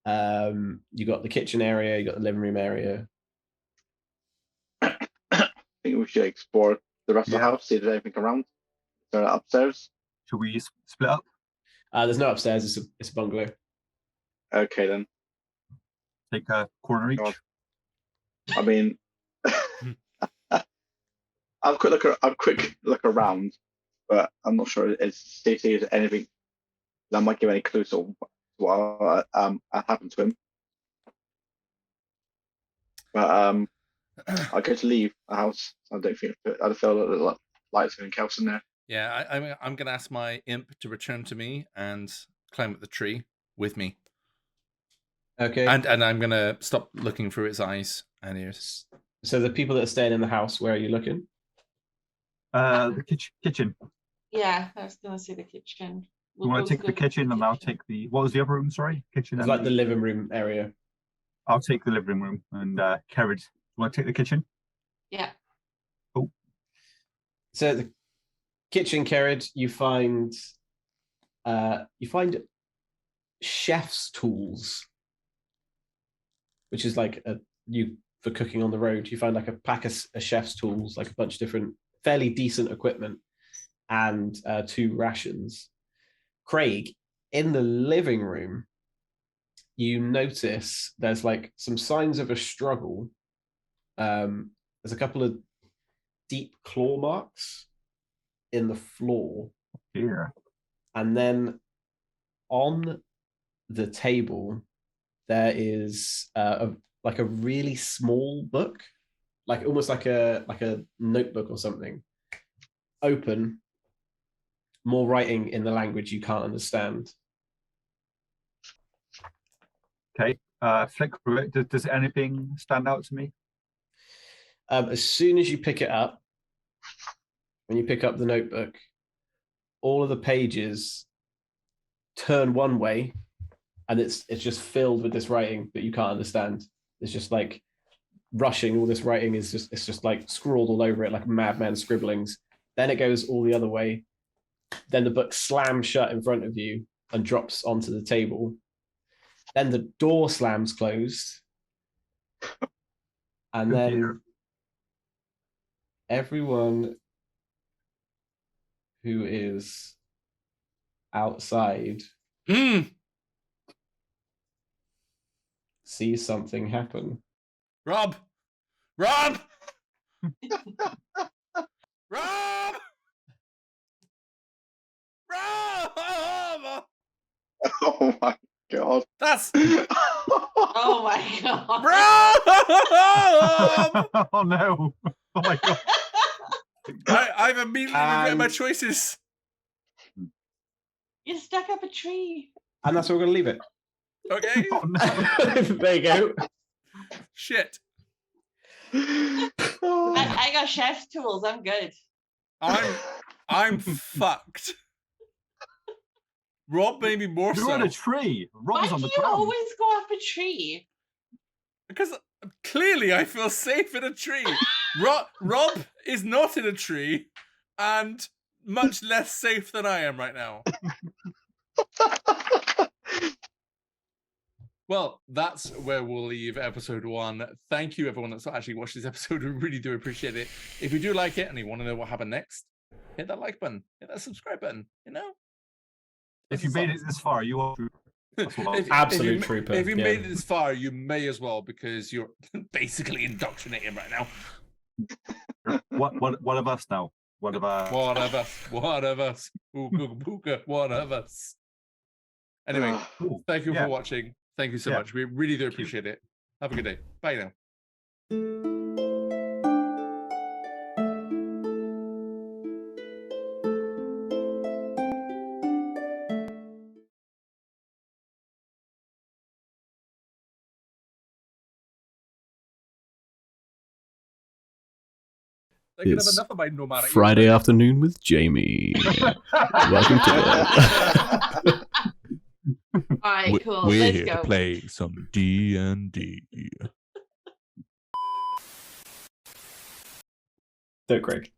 You got the kitchen area, you got the living room area. I think we should explore the rest of the house, see if there's anything around. Is there upstairs? Should we split up? There's no upstairs. It's a bungalow. Okay then. Take a corner each. God. I mean, I'll quick look around, but I'm not sure it's anything that might give any clues to what happened to him. But I go to leave the house. I don't feel like there's anything else in there. Yeah, I'm going to ask my imp to return to me and climb up the tree with me. Okay. And I'm going to stop looking through its eyes and ears. So the people that are staying in the house, where are you looking? The kitchen. Yeah, I was gonna say the kitchen. You want to take the kitchen, and I'll take the. What was the other room? Sorry, kitchen. It's And like the living room area. I'll take the living room, and Kerrid, you want to take the kitchen? Yeah. Cool. So the kitchen, Kerrid, you find chef's tools, which is like for cooking on the road. You find like a pack of chef's tools, like a bunch of different fairly decent equipment, and 2 rations. Craig, in the living room, you notice there's like some signs of a struggle. There's a couple of deep claw marks in the floor. Yeah. And then on the table, there is like a really small book, like almost like a notebook or something. Open, more writing in the language you can't understand. Okay. Flick through it. Does anything stand out to me? As soon as you pick it up, when you pick up the notebook, all of the pages turn one way, and it's just filled with this writing that you can't understand. It's just like rushing. All this writing is just like scrawled all over it, like madman scribblings. Then it goes all the other way. Then the book slams shut in front of you and drops onto the table. Then the door slams closed. And then everyone who is outside sees something happen. Rob! Rob! Rob! Rob! Oh my god. That's Oh my god. Rob! Oh no! Oh my god! I've immediately regret my choices. You stuck up a tree. And that's where we're going to leave it. Okay. Oh no! There you go. Shit. I got chef's tools. I'm good. I'm fucked. Rob maybe more You're so. on a tree. Why Rob's do on the you ground. always go up a tree? Because clearly I feel safe in a tree. Rob is not in a tree and much less safe than I am right now. Well, that's where we'll leave episode 1. Thank you, everyone that's actually watched this episode. We really do appreciate it. If you do like it and you want to know what happened next, hit that like button, hit that subscribe button, you know? If you made it this far, you are. Absolute trooper. If you made it this far, you may as well, because you're basically indoctrinating right now. What of us now? What of us? One of us. Ooga booga, one of us. Anyway, Cool. thank you Yeah. for watching. Thank you so much. We really do appreciate it. Have a good day. Bye now. They can have It's enough of my nomadic. Friday afternoon with Jamie. Welcome to All right, cool. We're Let's here go. to play some D&D. Don't, Craig.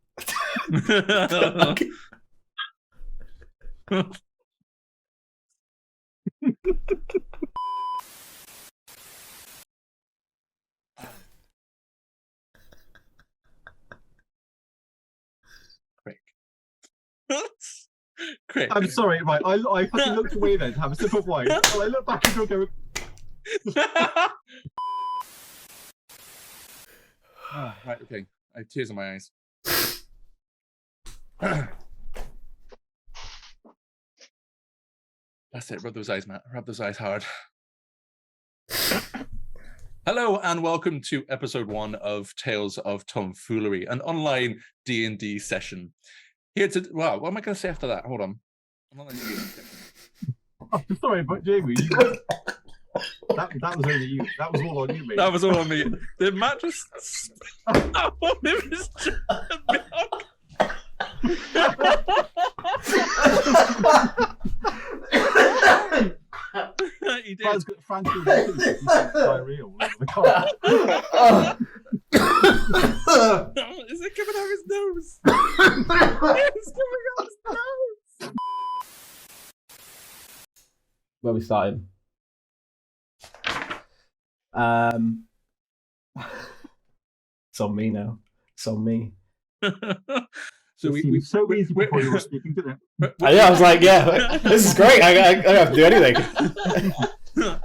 Craig. I'm sorry, right? I fucking looked away then to have a sip of wine. So I look back and go. Right, okay. I have tears in my eyes. That's it. Rub those eyes, Matt. Rub those eyes hard. Hello and welcome to episode 1 of Tales of Tomfoolery, an online D&D session. Here to wow. What am I going to say after that? Hold on. I'm not letting you get it. I'm sorry, but Jamie, that was only you. That was all on you, mate. That was all on me. The mattress. Oh, it was just he did. Francis diarrhea all over the car. Is it coming out his nose? It's coming out his nose. Where we starting? It's on me now. It's on me. So It seemed so easy before you were speaking, didn't it? Yeah, I was like, yeah, this is great. I don't have to do anything.